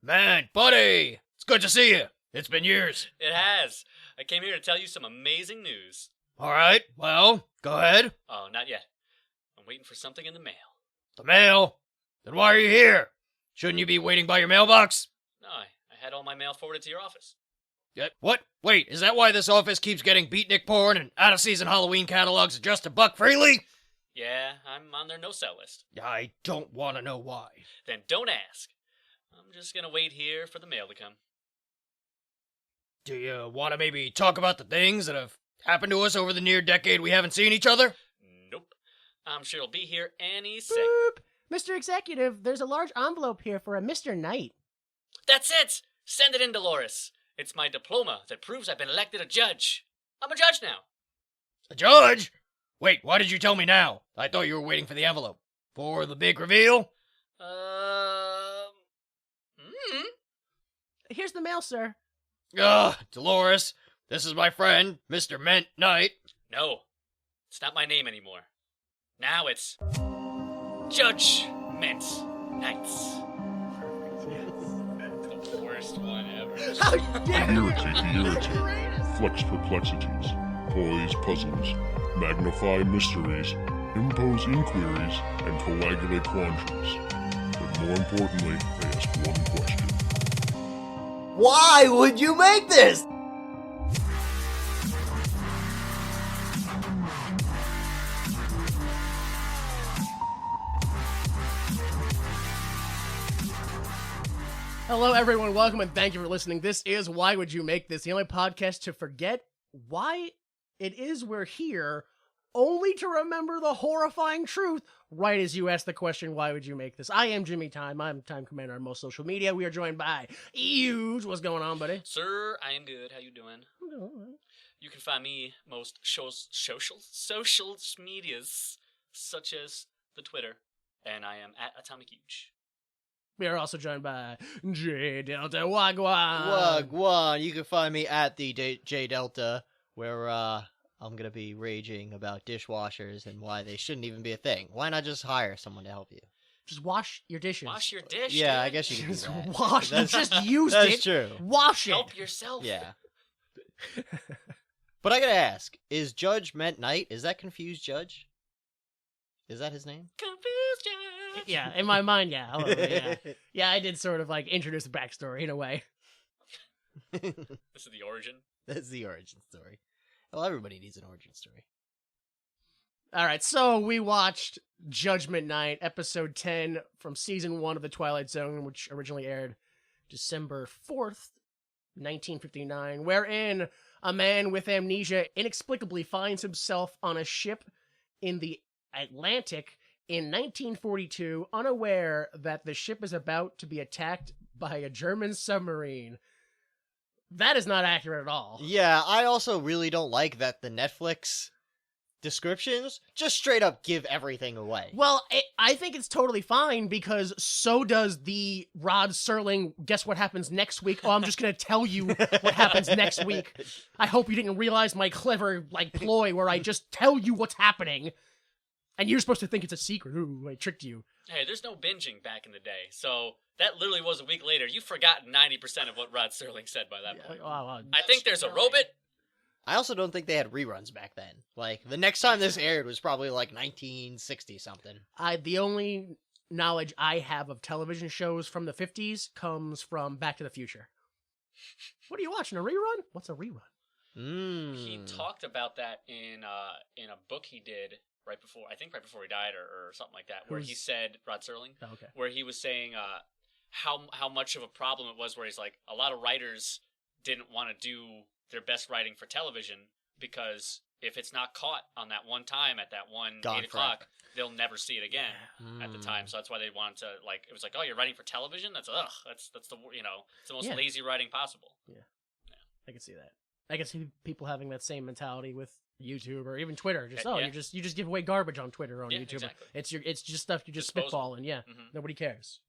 Man, buddy, it's good to see you. It's been years. It has. I came here to tell you some amazing news. All right, well, go ahead. Oh, not yet. I'm waiting for something in the mail. The mail? Then why are you here? Shouldn't you be waiting by your mailbox? No, I had all my mail forwarded to your office. What? Wait, is that why this office keeps getting beatnik porn and out-of-season Halloween catalogs just $1 freely? Yeah, I'm on their no-sell list. I don't want to know why. Then don't ask. I'm just gonna wait here for the mail to come. Do you want to maybe talk about the things that have happened to us over the near decade we haven't seen each other? Nope. I'm sure it'll be here any second. Boop! Mr. Executive, there's a large envelope here for a Mr. Knight. That's it! Send it in, Dolores. It's my diploma that proves I've been elected a judge. I'm a judge now. A judge? Wait, why did you tell me now? I thought you were waiting for the envelope. For the big reveal? Here's the mail, sir. Dolores, this is my friend, Mr. Ment Knight. No, it's not my name anymore. Now it's Judgement Knights. The worst one ever. How dare you! Irritate, flex perplexities, poise puzzles, magnify mysteries, impose inquiries, and coagulate quandaries. But more importantly, they ask one question. Why would you make this? Hello, everyone. Welcome and thank you for listening. This is Why Would You Make This? The only podcast to forget why it is we're here, only to remember the horrifying truth right as you ask the question, why would you make this? I am Jimmy Time. I'm Time Commander on most social media. We are joined by Huge. What's going on, buddy? Sir, I am good. How you doing? You can find me most social medias, such as the Twitter, and I am at Atomic Huge. We are also joined by J Delta Wagwan. Wagwan. You can find me at the J Delta, where I'm gonna be raging about dishwashers and why they shouldn't even be a thing. Why not just hire someone to help you? Just wash your dishes. Wash your dish. Yeah, dude. I guess you can do Just that. wash. Just use it. That's true. Wash it. Help yourself. Yeah. But I gotta ask, is Judgement Knight, is that confused judge? Is that his name? Confused judge. Yeah, in my mind, yeah. A little bit, yeah. Yeah, I did sort of like introduce the backstory in a way. This is the origin. That's the origin story. Well, everybody needs an origin story. All right, so we watched Judgment Night, episode 10 from season 1 of The Twilight Zone, which originally aired December 4th, 1959, wherein a man with amnesia inexplicably finds himself on a ship in the Atlantic in 1942, unaware that the ship is about to be attacked by a German submarine. That is not accurate at all. Yeah, I also really don't like that the Netflix descriptions just straight up give everything away. Well, I think it's totally fine because so does the Rod Serling, guess what happens next week? Oh, I'm just going to tell you what happens next week. I hope you didn't realize my clever ploy where I just tell you what's happening. And you're supposed to think it's a secret. Ooh, I tricked you. Hey, there's no binging back in the day, so that literally was a week later. You've forgotten 90% of what Rod Serling said by that point. I think there's a robot. I also don't think they had reruns back then. Like, the next time this aired was probably like 1960-something. The only knowledge I have of television shows from the 50s comes from Back to the Future. What are you watching, a rerun? What's a rerun? He talked about that in a book he did right before he died or something like that, where he said, Rod Serling, where he was saying how much of a problem it was, where he's like, a lot of writers didn't want to do their best writing for television because if it's not caught on that one time at that one 8 o'clock, they'll never see it again at the time. So that's why they wanted to, it was like, oh, you're writing for television? That's the, it's the most lazy writing possible. Yeah. I can see that. I can see people having that same mentality with YouTube or even Twitter. Just you just give away garbage on Twitter or on YouTube. Exactly. It's just stuff you just spitball and nobody cares.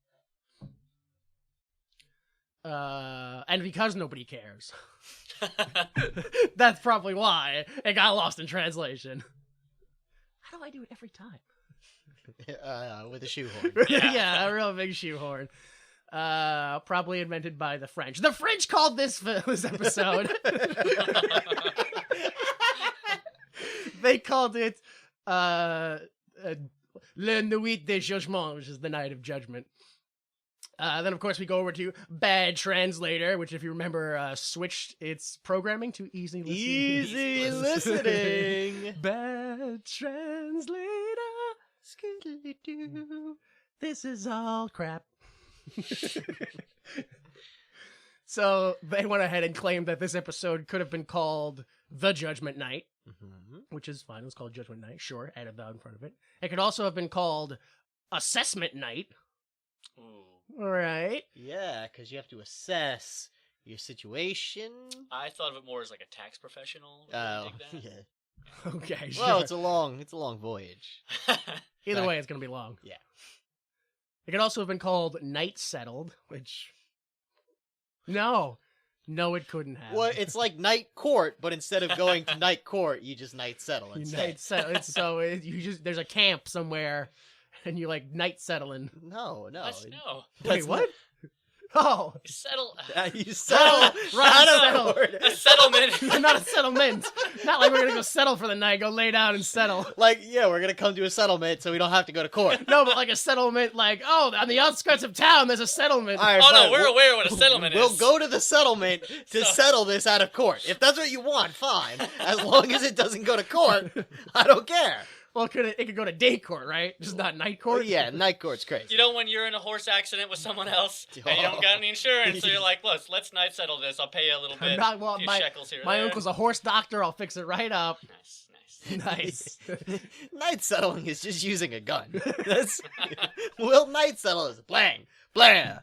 And because nobody cares, that's probably why it got lost in translation. How do I do it every time? With a shoehorn. Yeah, a real big shoehorn. Probably invented by the French. The French called this episode. They called it Le Nuit de Judgement, which is the night of judgment. Then, of course, we go over to Bad Translator, which, if you remember, switched its programming to Easy Listening. Easy listening. Bad Translator. Skiddly-doo. This is all crap. So they went ahead and claimed that this episode could have been called The Judgment Night, which is fine. It was called Judgment Night. Sure, added that in front of it. It could also have been called Assessment Night. Ooh. All right. Yeah, because you have to assess your situation. I thought of it more as like a tax professional. Oh, Dig that? yeah. Okay, sure. Well, it's a long voyage. Either way, it's going to be long. Yeah. It could also have been called Night Settled, which... No, it couldn't have. Well, it's like night court, but instead of going to night court, you just night settle instead. Night settle. There's a camp somewhere, and you like night settling. No. No. Wait, what? Oh, Settle. You settle. Right, A settlement. Not a settlement. Not like we're gonna go settle for the night. Go lay down and settle. Like, yeah, we're gonna come to a settlement, so we don't have to go to court. No, but like a settlement. Like, oh, on the outskirts of town, there's a settlement. All right, Oh no, fine. we're aware what a settlement is. We'll go to the settlement to settle this out of court. If that's what you want, fine. As long as it doesn't go to court, I don't care. Well, it could go to day court, right? Just not night court. Yeah, night court's crazy. You know when you're in a horse accident with someone else and you don't got any insurance, so you're like, let's night settle this. I'll pay you a little bit, a few shekels here. My uncle's a horse doctor. I'll fix it right up. Nice. Night settling is just using a gun. We'll night settle is blang, blam,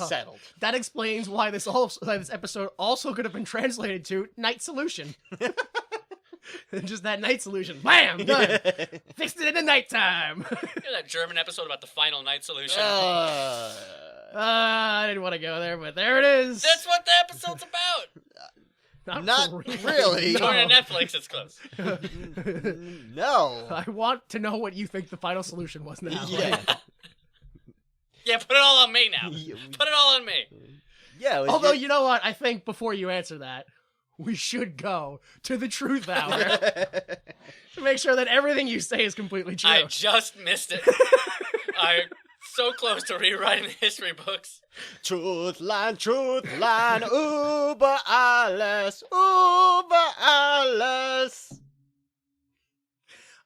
settled. That explains why this episode also could have been translated to Night Solution. Just that night solution. Bam! Done. Fixed it in the nighttime. You know that German episode about the final night solution? I didn't want to go there, but there it is. That's what the episode's about. Not really. No. Going to Netflix, it's close. No. I want to know what you think the final solution was now. Yeah. Yeah, put it all on me now. Put it all on me. Yeah. Although, you know what? I think before you answer that, we should go to the truth hour to make sure that everything you say is completely true. I just missed it. I'm so close to rewriting the history books. Truth line, über alles.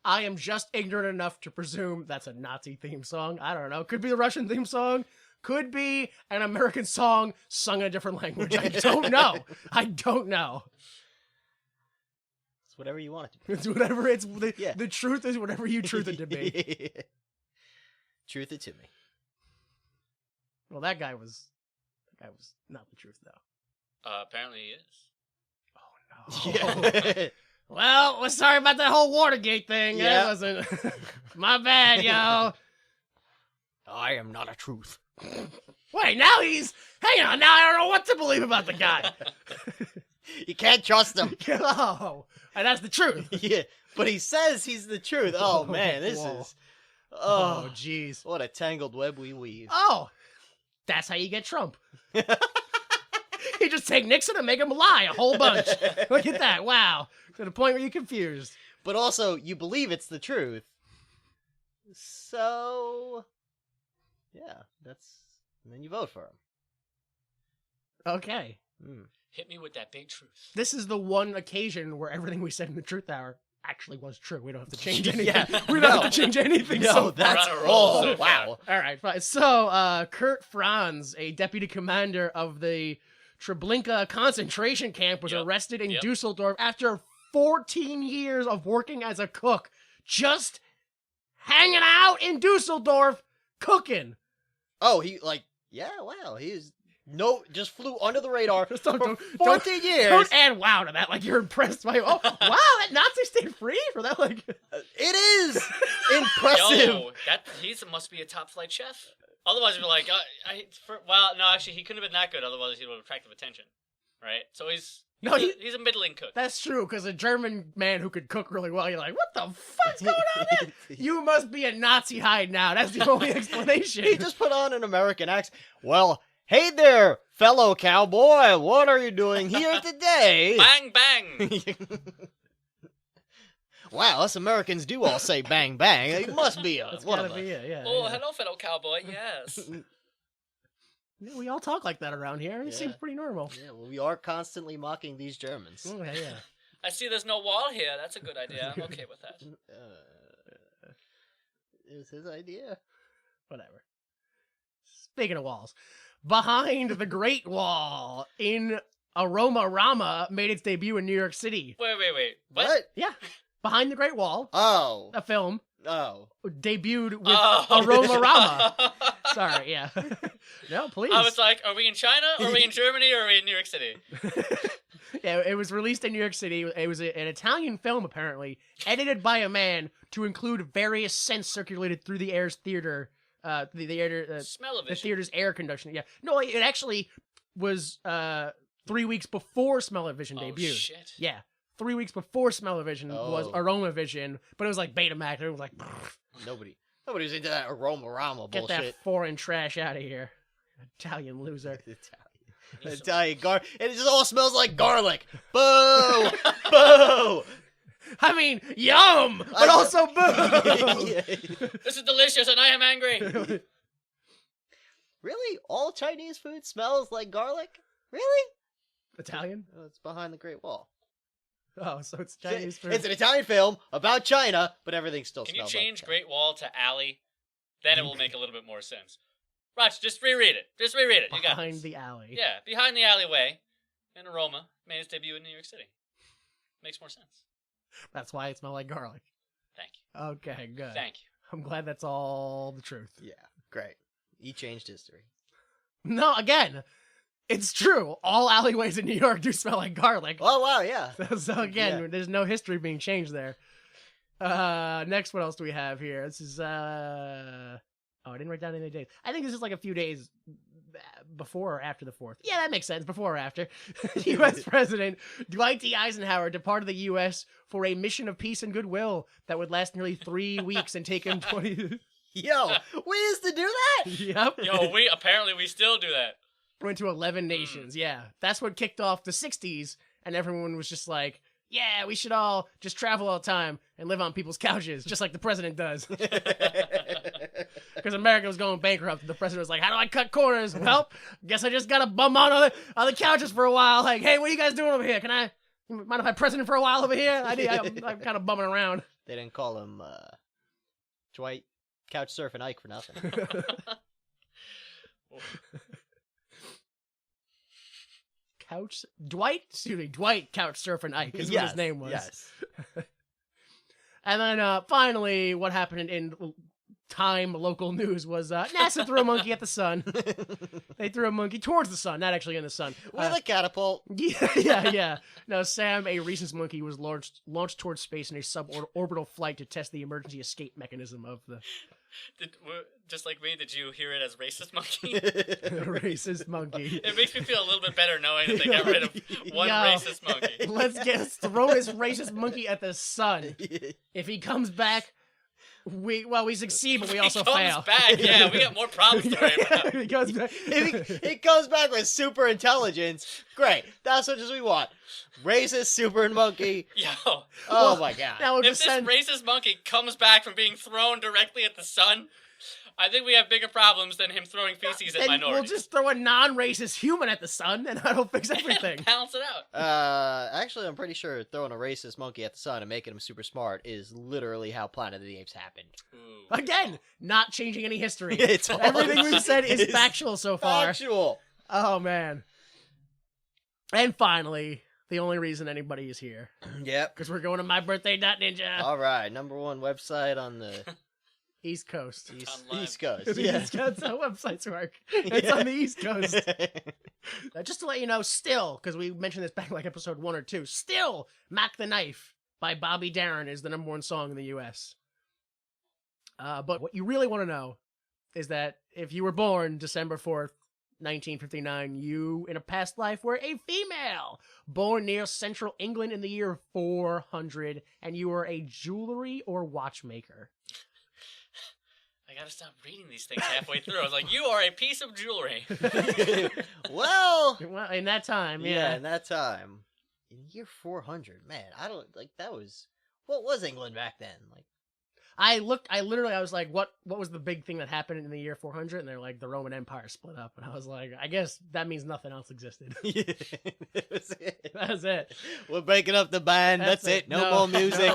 I am just ignorant enough to presume that's a Nazi theme song. I don't know. Could be the Russian theme song. Could be an American song sung in a different language. I don't know. It's whatever you want it to be. It's whatever. The truth is whatever you truth it to be. Truth it to me. Well, that guy was not the truth, though. Apparently he is. Oh no. Yeah. Well, we're sorry about that whole Watergate thing. Yeah. That wasn't my bad, yo. I am not a truth. Wait, now hang on, now I don't know what to believe about the guy. You can't trust him. Oh, and that's the truth. Yeah, but he says he's the truth. Oh man, this is... Oh, jeez. What a tangled web we weave. Oh, that's how you get Trump. You just take Nixon and make him lie a whole bunch. Look at that, wow. To the point where you're confused. But also, you believe it's the truth. So... yeah, and then you vote for him. Okay. Hit me with that big truth. This is the one occasion where everything we said in the Truth Hour actually was true. We don't have to change anything. Yeah, we don't have to change anything. No, so that's... We're on a roll so wow. All right, fine. So, Kurt Franz, a deputy commander of the Treblinka concentration camp, was arrested in Dusseldorf after 14 years of working as a cook. Just hanging out in Dusseldorf, cooking. Oh, he, wow, just flew under the radar for 14 years. Don't add wow to that, like you're impressed by, wow, that Nazi stayed free for that, like... It is impressive. Yo, he must be a top flight chef. Otherwise, we'd be like, actually, he couldn't have been that good. Otherwise, he would have attracted attention, right? So he's No, he's a middling cook. That's true, because a German man who could cook really well, you're like, what the fuck's going on there? You must be a Nazi hide now. That's the only explanation. He just put on an American accent. Well, hey there, fellow cowboy. What are you doing here today? Bang, bang. Wow, us Americans do all say bang, bang. It must be That's one gotta of us. be it, yeah. Oh, yeah. hello, fellow cowboy. Yes. Yeah, we all talk like that around here. It Yeah. seems pretty normal. Yeah, well, we are constantly mocking these Germans. Oh, yeah, yeah. I see there's no wall here. That's a good idea. I'm okay with that. It was his idea. Whatever. Speaking of walls, Behind the Great Wall in Aroma Rama made its debut in New York City. Wait. What? What? Yeah. Behind the Great Wall, Oh. a film, Oh. debuted with Oh. Aroma Rama. Sorry, yeah. No, please. I was like, are we in China? Are we in Germany? Or are we in New York City? Yeah, it was released in New York City. It was an Italian film, apparently, edited by a man to include various scents circulated through the air's theater. The Smell-o-vision. theater's air conditioning. Yeah, no, it actually was 3 weeks before Smell-O-Vision Oh, debuted. shit. Yeah, 3 weeks before Smell-O-Vision was Oh. Aroma-Vision, but it was like Betamax. It was like, Nobody was into that aroma get bullshit. that foreign trash out of here, Italian loser. Italian and it just all smells like garlic. Boo! Boo! I mean, yum, but also boo. This is delicious and I am angry. Really? All Chinese food smells like garlic? Really? Italian? Oh, it's Behind the Great Wall. Oh, so it's Chinese food. It's an Italian film about China, but everything still Can you smells change like Great Wall to alley? Then it will make a little bit more sense. Raj, just reread it. Just reread it. You got Behind this. the alley. Yeah, Behind the Alleyway in Aroma made its debut in New York City. Makes more sense. That's why it smelled like garlic. Thank you. Okay, good. Thank you. I'm glad that's all the truth. Yeah, great. He changed history. No, again, it's true. All alleyways in New York do smell like garlic. Oh, wow, yeah. So again, Yeah. there's no history being changed there. Next, what else do we have here? This is oh, I didn't write down any dates. I think this is like a few days before or after the 4th. Yeah, that makes sense. Before or after. U.S. President Dwight D. Eisenhower departed the U.S. for a mission of peace and goodwill that would last nearly 3 weeks and take him 20... Yo, we used to do that? Yep. Yo, we still do that. Went to 11 nations, yeah. That's what kicked off the 60s, and everyone was just like, yeah, we should all just travel all the time and live on people's couches, just like the president does. Because America was going bankrupt. The president was like, how do I cut corners? Well, guess I just got to bum on the couches for a while. Like, hey, what are you guys doing over here? Mind if I'm president for a while over here? I'm kind of bumming around. They didn't call him Dwight Couch Surfing Ike for nothing. Dwight Couch Surfing Ike is what his name was. Yes. And then finally, what happened in Time local news was NASA threw a monkey at the sun. They threw a monkey towards the sun, not actually in the sun. With a catapult. Yeah. No, Sam, a rhesus monkey, was launched towards space in a suborbital flight to test the emergency escape mechanism of the Just like me, did you hear it as racist monkey? racist monkey. It makes me feel a little bit better knowing that they got rid of one racist monkey. Let's throw this racist monkey at the sun. If he comes back, we succeed, but we also fail. He comes back, yeah, we got more problems to worry about. He comes back. If he comes back with super intelligence, great. That's what we want. Racist super monkey. Yo. Oh my god. Now we'll If just this send... racist monkey comes back from being thrown directly at the sun, I think we have bigger problems than him throwing feces at Then minorities. we'll just throw a non-racist human at the sun, and that'll fix everything. Balance it out. Actually, I'm pretty sure throwing a racist monkey at the sun and making him super smart is literally how Planet of the Apes happened. Ooh. Again, not changing any history. It's all Everything we've said is is factual so far. Factual. Oh, man. And finally, the only reason anybody is here. Yep. Because we're going to mybirthday.ninja. All right, #1 website on the East Coast. Online. East Coast. That's Yeah. how websites work. It's Yeah. on the East Coast. Just to let you know, still, because we mentioned this back in like episode 1 or 2, still, Mac the Knife by Bobby Darin is the #1 song in the U.S. But what you really want to know is that if you were born December 4th, 1959, you, in a past life, were a female, born near central England in the year 400, and you were a jewelry or watchmaker. I gotta stop reading these things halfway through. I was like, you are a piece of jewelry. Well, in that time, yeah, in that time. In the year 400, man, I don't, like, that was, what was England back then? Like, I was like, what was the big thing that happened in the year 400? And they're like, the Roman Empire split up. And I was like, I guess that means nothing else existed. that was it. That was it. We're breaking up the band. That's it. No more music.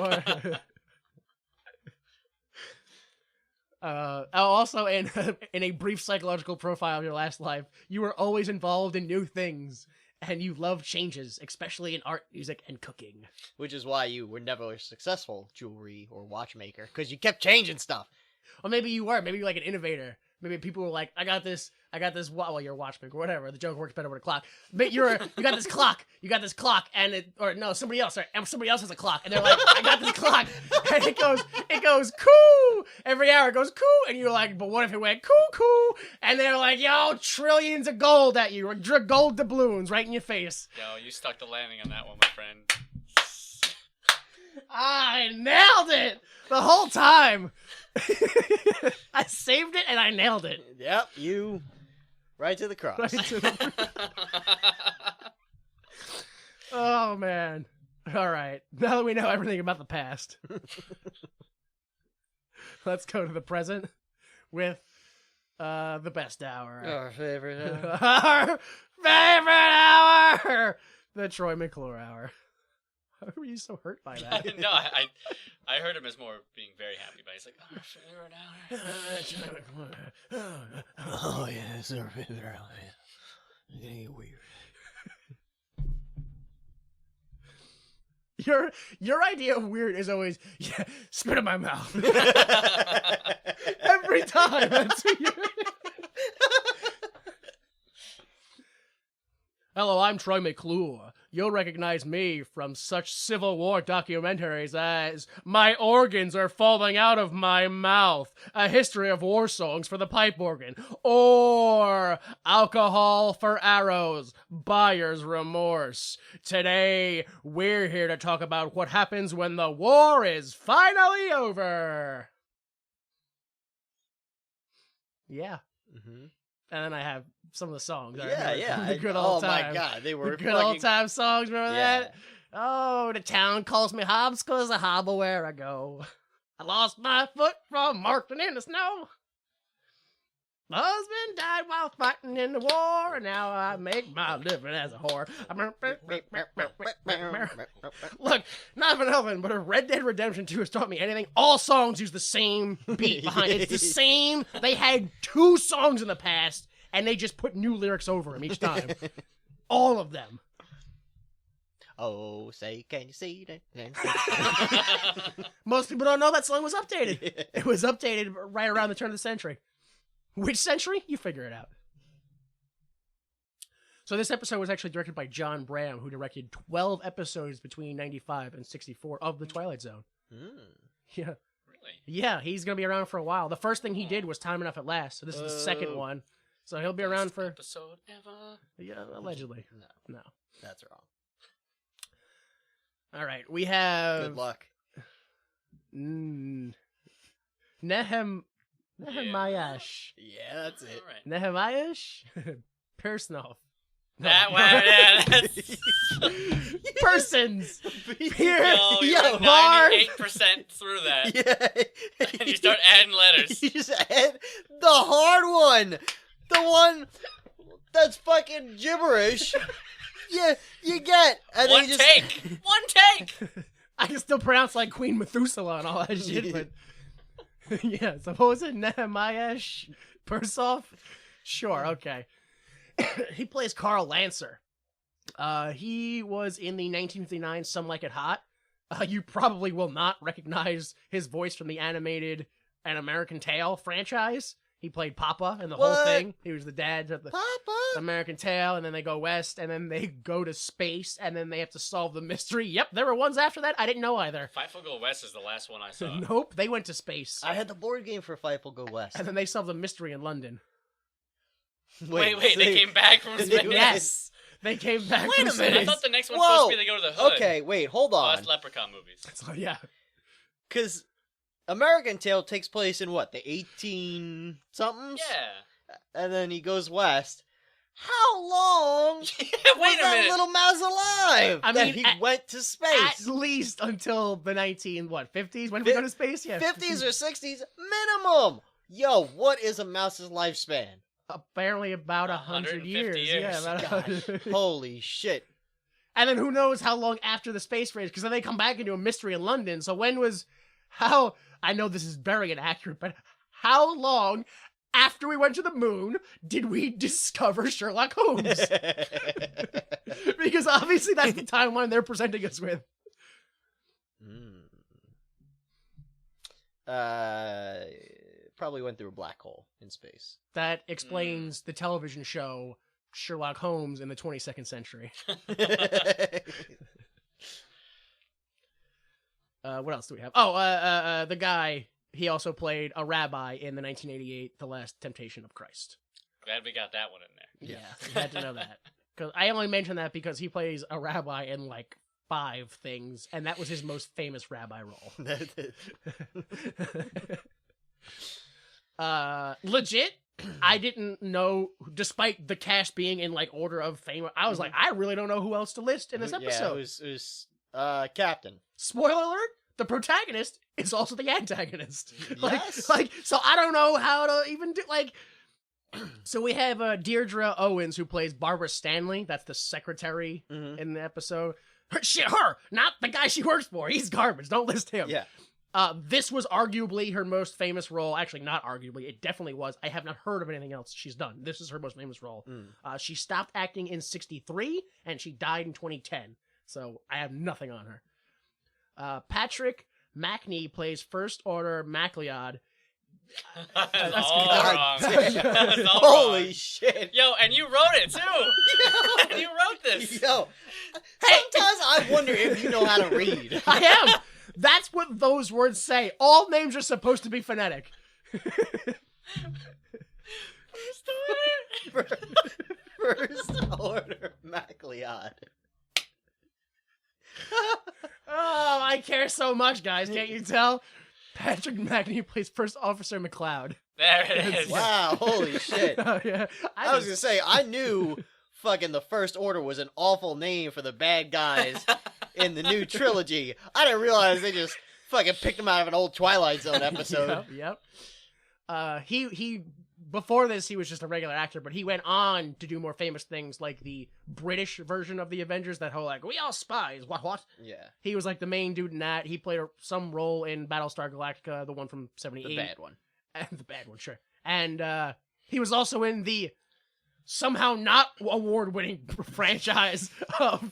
Also, in a brief psychological profile of your last life, you were always involved in new things. And you love changes, especially in art, music, and cooking. Which is why you were never a successful jewelry or watchmaker, because you kept changing stuff. Or maybe you were. Maybe you're like an innovator. Maybe people were like, I got this, well, you're a watchmaker or whatever. The joke works better with a clock. But you got this clock, and somebody else has a clock, and they're like, I got this clock, and it goes, coo! Every hour it goes, coo! And you're like, but what if it went coo, coo? And they're like, yo, trillions of gold at you, or gold doubloons right in your face. Yo, you stuck the landing on that one, my friend. I nailed it the whole time. I saved it and I nailed it. Yep, you right to the cross. Right to the... Oh man. All right. Now that we know everything about the past, let's go to the present with the best hour. Our favorite hour. Our favorite hour. The Troy McClure hour. How were you so hurt by that? No, I heard him as more being very happy, but he's like, our favorite hour. Oh yeah, it's our favorite hour. It's gonna get weird. Your idea of weird is always, yeah, spit in my mouth. Every time. That's what you... Hello, I'm Troy McClure. You'll recognize me from such Civil War documentaries as My Organs Are Falling Out of My Mouth, A History of War Songs for the Pipe Organ, or Alcohol for Arrows, Buyer's Remorse. Today, we're here to talk about what happens when the war is finally over. Yeah. Mm-hmm. And then I have some of the songs. Yeah. The good old time. My God, they were the good old time songs. Remember that? Oh, the town calls me Hobbs 'cause I hobble where I go. I lost my foot from marching in the snow. My husband died while fighting in the war, and now I make my living as a whore. Look, not for nothing, but if Red Dead Redemption 2 has taught me anything, all songs use the same beat behind it. It's the same. They had 2 songs in the past, and they just put new lyrics over them each time. All of them. Oh, say, can you see that? Most people don't know that song was updated. It was updated right around the turn of the century. Which century? You figure it out. So this episode was actually directed by John Bram, who directed 12 episodes between 95 and 64 of The Twilight Zone. Yeah. Really? Yeah, he's going to be around for a while. The first thing he did was Time Enough at Last, so this is the second one. So he'll be around for... episode ever. Yeah, allegedly. No. That's wrong. All right, we have... Good luck. Nehemiah-sh. Yeah, that's it. All right. Nehemiah-sh? Persnov. That one, yeah, that's... Persons. Yo, you're hard. 98% through that. Yeah. And you start adding letters. You just add the hard one. The one that's fucking gibberish. Yeah, you get. And One then you just... take. One take. I can still pronounce like Queen Methuselah and all that shit, but... Yeah, so what was it? Nehemiah Persov? Sure, okay. He plays Carl Lancer. He was in the 1959 Some Like It Hot. You probably will not recognize his voice from the animated An American Tail franchise. He played Papa in the whole thing. He was the dad of the American Tail, and then they go west, and then they go to space, and then they have to solve the mystery. Yep, there were ones after that. I didn't know either. Fightful Go West is the last one I saw. Nope, they went to space. I had the board game for Fightful Go West. And then they solved the mystery in London. Wait, they came back from space? Yes. They came back Wait from a minute, I space. thought the next one's supposed to be they go to the hood. Okay, wait, hold Oh, on. that's Leprechaun movies. So, yeah. Because American Tail takes place in what, the 18-somethings? Yeah. And then he goes west. How long Wait was a that minute. little mouse alive? I that mean, he at- went to space. At least until the 50s? When did we go to space? Yeah. 50s or 60s minimum. Yo, what is a mouse's lifespan? Apparently about 100 150 years. Yeah, about Gosh, 100. holy shit. And then who knows how long after the space race, because then they come back into a mystery in London. So I know this is very inaccurate, but how long after we went to the moon did we discover Sherlock Holmes? Because obviously that's the timeline they're presenting us with. Probably went through a black hole in space. That explains the television show Sherlock Holmes in the 22nd century. What else do we have? Oh, the guy, he also played a rabbi in the 1988 The Last Temptation of Christ. Glad we got that one in there. Yeah, you had to know that. Because I only mention that because he plays a rabbi in like 5 things, and that was his most famous rabbi role. Legit, I didn't know, despite the cast being in like order of fame, I was like, I really don't know who else to list in this episode. Yeah, it was Captain. Spoiler alert, the protagonist is also the antagonist. Yes. So I don't know how to even do, so we have Deirdre Owens, who plays Barbara Stanley. That's the secretary in the episode. Her, not the guy she works for. He's garbage. Don't list him. Yeah. This was arguably her most famous role. Actually, not arguably. It definitely was. I have not heard of anything else she's done. This is her most famous role. She stopped acting in 1963, and she died in 2010. So I have nothing on her. Patrick Macney plays First Order MacLeod. That's That's all good. wrong. That's all Holy wrong. shit. Yo, and you wrote it too. You wrote this. Yo, sometimes I wonder if you know how to read. I am. That's what those words say. All names are supposed to be phonetic. First Order MacLeod. Oh, I care so much, guys. Can't you tell? Patrick Macney plays First Officer McLeod. There it is. Wow, holy shit. Oh, yeah. I was gonna say, I knew fucking the First Order was an awful name for the bad guys in the new trilogy. I didn't realize they just fucking picked them out of an old Twilight Zone episode. Yep. He before this, he was just a regular actor, but he went on to do more famous things like the British version of the Avengers, that whole like, we all spies, what? Yeah. He was like the main dude in that. He played some role in Battlestar Galactica, the one from 78. The bad one. The bad one, sure. And he was also in the somehow not award-winning franchise of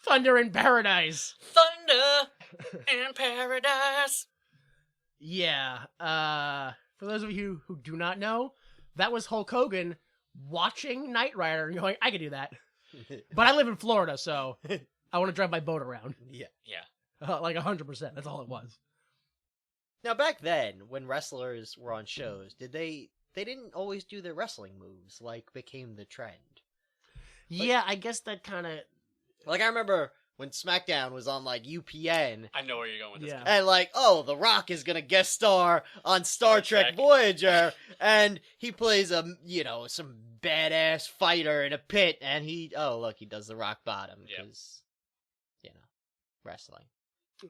Thunder in Paradise. Thunder in Paradise. Yeah. For those of you who do not know, that was Hulk Hogan watching Knight Rider and going, I could do that. But I live in Florida, so I want to drive my boat around. Yeah. Yeah. 100%. That's all it was. Now, back then, when wrestlers were on shows, they didn't always do their wrestling moves like became the trend. Yeah, I guess that kind of... Like, I remember when SmackDown was on, like, UPN, I know where you're going with this. Yeah. and, like, oh, The Rock is gonna guest star on Star Trek Voyager, and he plays some badass fighter in a pit, and he does the rock bottom, because, wrestling.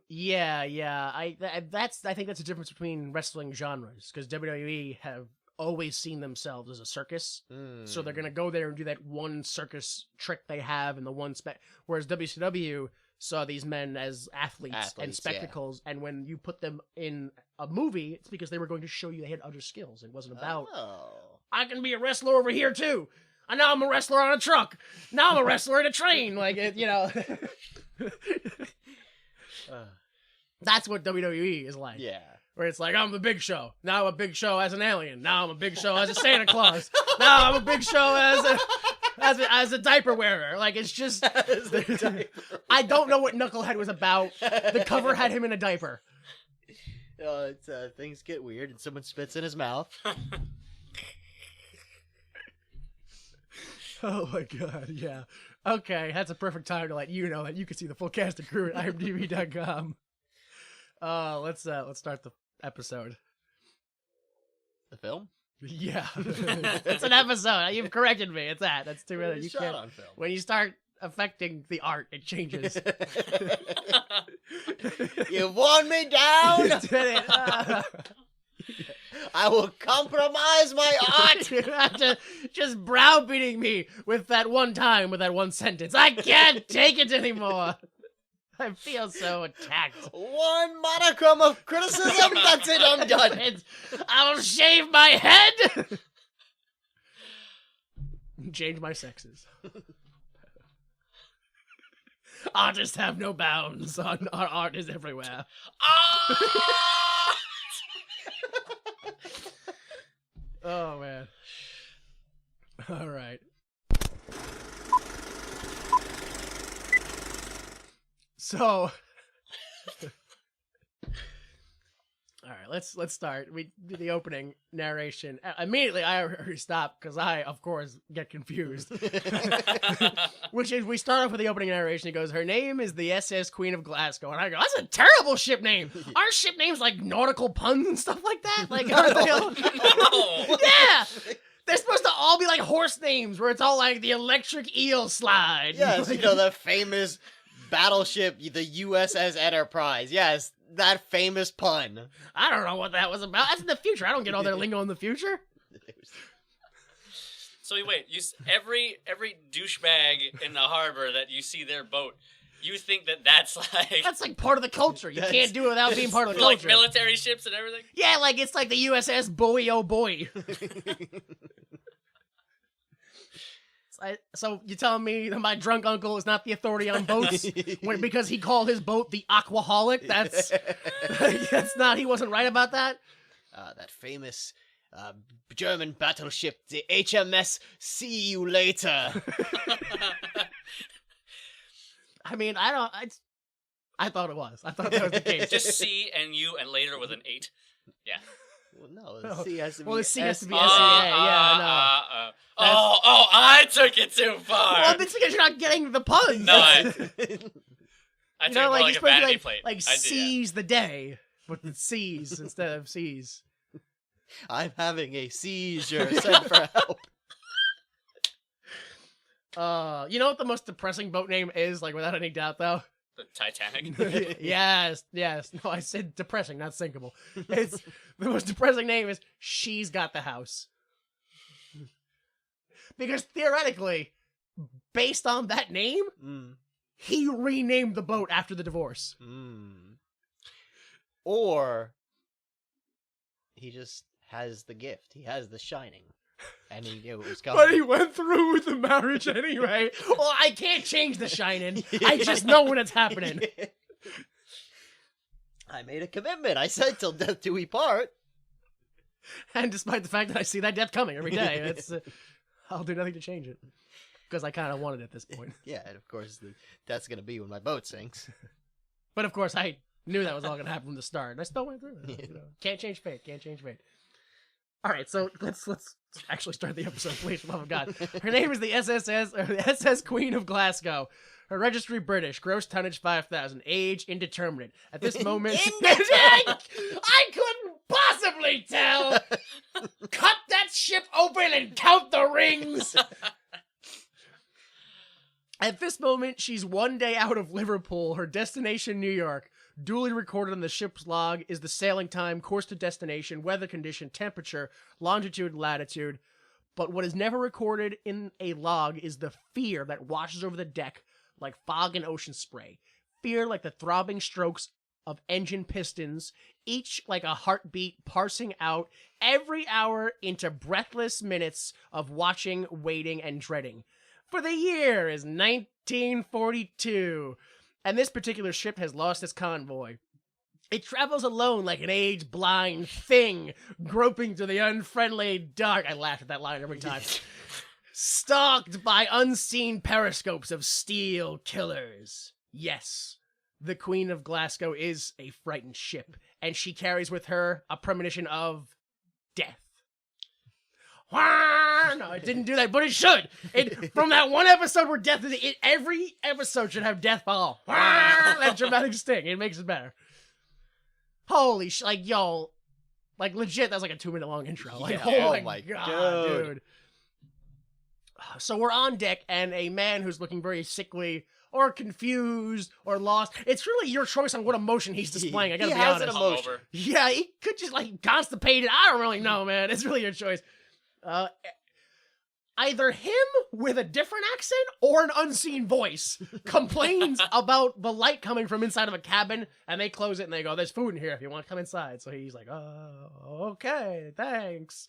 Yeah. I think that's the difference between wrestling genres, because WWE have always seen themselves as a circus, so they're gonna go there and do that one circus trick they have and the one whereas WCW saw these men as athletes and spectacles, and when you put them in a movie, it's because they were going to show you they had other skills. It wasn't about I can be a wrestler over here too. And now I'm a wrestler on a truck. Now I'm a wrestler in a train. Like, that's what WWE is like. Yeah. Where it's like, I'm the Big Show. Now I'm a Big Show as an alien. Now I'm a Big Show as a Santa Claus. Now I'm a Big Show as a diaper wearer. Like, it's just... I don't know what Knucklehead was about. The cover had him in a diaper. It's things get weird and someone spits in his mouth. Oh my god, yeah. Okay, that's a perfect time to let you know that you can see the full cast and crew at imdb.com. Let's start the episode. The film? Yeah. It's an episode. You've corrected me. It's that. That's too early. You shot can't. on film. When you start affecting the art, it changes. You want me down? You did it. I will compromise my art. You have to just browbeating me with that one sentence. I can't take it anymore. I feel so attacked. One monochrome of criticism, that's it, I'm done. I'll shave my head. Change my sexes. Artists have no bounds. Our art is everywhere. Oh, man. All right. So, all right, let's start. We do the opening narration. Immediately, I already stopped because I, of course, get confused. Which is, we start off with the opening narration. It goes, her name is the SS Queen of Glasgow. And I go, that's a terrible ship name. Aren't ship names like nautical puns and stuff like that? Like, aren't they all... No. Yeah! They're supposed to all be like horse names, where it's all like the electric eel slide. Yes, you know, the famous battleship, the USS Enterprise. Yes, that famous pun. I don't know what that was about. That's in the future. I don't get all their lingo in the future. So wait, every douchebag in the harbor that you see their boat, you think that's like... That's like part of the culture. You can't do it without being part of the like culture. military ships and everything? Yeah, like it's like the USS Bowie oh boy. So you're telling me that my drunk uncle is not the authority on boats because he called his boat the Aquaholic? That's not, he wasn't right about that? That famous German battleship, the HMS See You Later. I mean, I thought it was. I thought that was the case. Just C and U and later with an 8. Yeah. Well, no, the C has to be... Well, the C has to be S- S-E-A, yeah, no. I took it too far. Well, it's because you're not getting the puns. No, I took it more like you're a supposed to vanity be plate. like seize the day, but it's C's instead of C's. I'm having a seizure. Send for help. You know what the most depressing boat name is, like without any doubt, though? The Titanic. Yes. No, I said depressing, not sinkable. It's the most depressing name is She's Got the House. Because theoretically, based on that name, he renamed the boat after the divorce. Or he just has the gift. He has the shining. And he knew it was coming. But he went through with the marriage anyway. Well, I can't change the shining. I just know when it's happening. I made a commitment. I said till death do we part. And despite the fact that I see that death coming every day, it's I'll do nothing to change it. Because I kind of want it at this point. Yeah, and of course that's going to be when my boat sinks. But of course I knew that was all going to happen from the start. And I still went through it. You know, can't change fate. All right, so let's actually start the episode, please, for the love of God. Her name is the SS Queen of Glasgow. Her registry British. Gross tonnage 5,000. Age indeterminate. At this moment, I couldn't possibly tell. Cut that ship open and count the rings. At this moment, she's one day out of Liverpool. Her destination, New York. Duly recorded on the ship's log is the sailing time, course to destination, weather condition, temperature, longitude, latitude. But what is never recorded in a log is the fear that washes over the deck like fog and ocean spray. Fear like the throbbing strokes of engine pistons, each like a heartbeat parsing out every hour into breathless minutes of watching, waiting, and dreading. For the year is 1942. And this particular ship has lost its convoy. It travels alone like an age-blind thing, groping through the unfriendly dark. I laugh at that line every time. Stalked by unseen periscopes of steel killers. Yes, the Queen of Glasgow is a frightened ship, and she carries with her a premonition of death. No, it didn't do that, but it should. From that one episode where death is, every episode should have death follow. That dramatic sting. It makes it better. Holy shit. Like, yo. Like, legit, that's like a 2-minute long intro. Like, oh my god, dude. So we're on deck, and a man who's looking very sickly or confused or lost. It's really your choice on what emotion he's displaying. I gotta be honest. He has an emotion. Yeah, he could just like constipated. I don't really know, man. It's really your choice. Either him with a different accent or an unseen voice complains about the light coming from inside of a cabin, and they close it and they go, "There's food in here if you want to come inside." So he's like, "Oh, okay, thanks."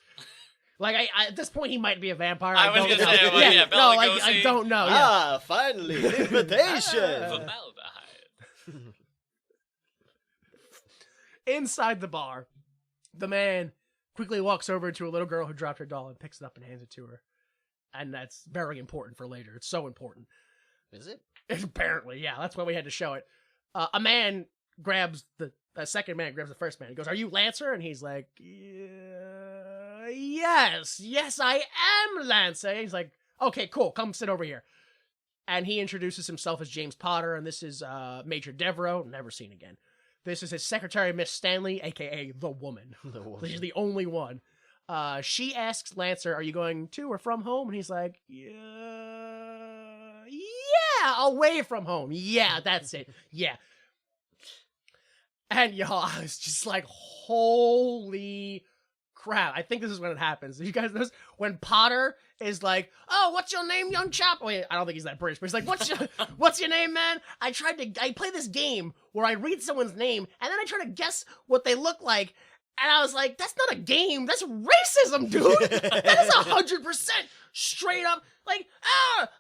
Like, at this point, he might be a vampire. I was don't gonna know. say, well, yeah, no, like, I don't know. Yeah. Finally, invitation. Formaldehyde. Inside the bar, the man quickly walks over to a little girl who dropped her doll and picks it up and hands it to her. And that's very important for later. It's so important. Is it? Apparently, yeah. That's why we had to show it. A man grabs the second man grabs the first man. He goes, "Are you Lancer?" And he's like, Yes, I am Lancer." He's like, "Okay, cool. Come sit over here." And he introduces himself as James Potter, and this is Major Devereaux, never seen again. This is his secretary, Miss Stanley, a.k.a. the woman. She's the only one. She asks Lancer, "Are you going to or from home?" And he's like, yeah, away from home. Yeah, that's it. Yeah. And y'all, I was just like, holy crap. I think this is when it happens. You guys notice when Potter is like, "Oh, what's your name, young chap?" Wait, I don't think he's that British, but he's like, what's your name, man? I play this game where I read someone's name and then I try to guess what they look like. And I was like, that's not a game. That's racism, dude. That is 100% straight up. Like,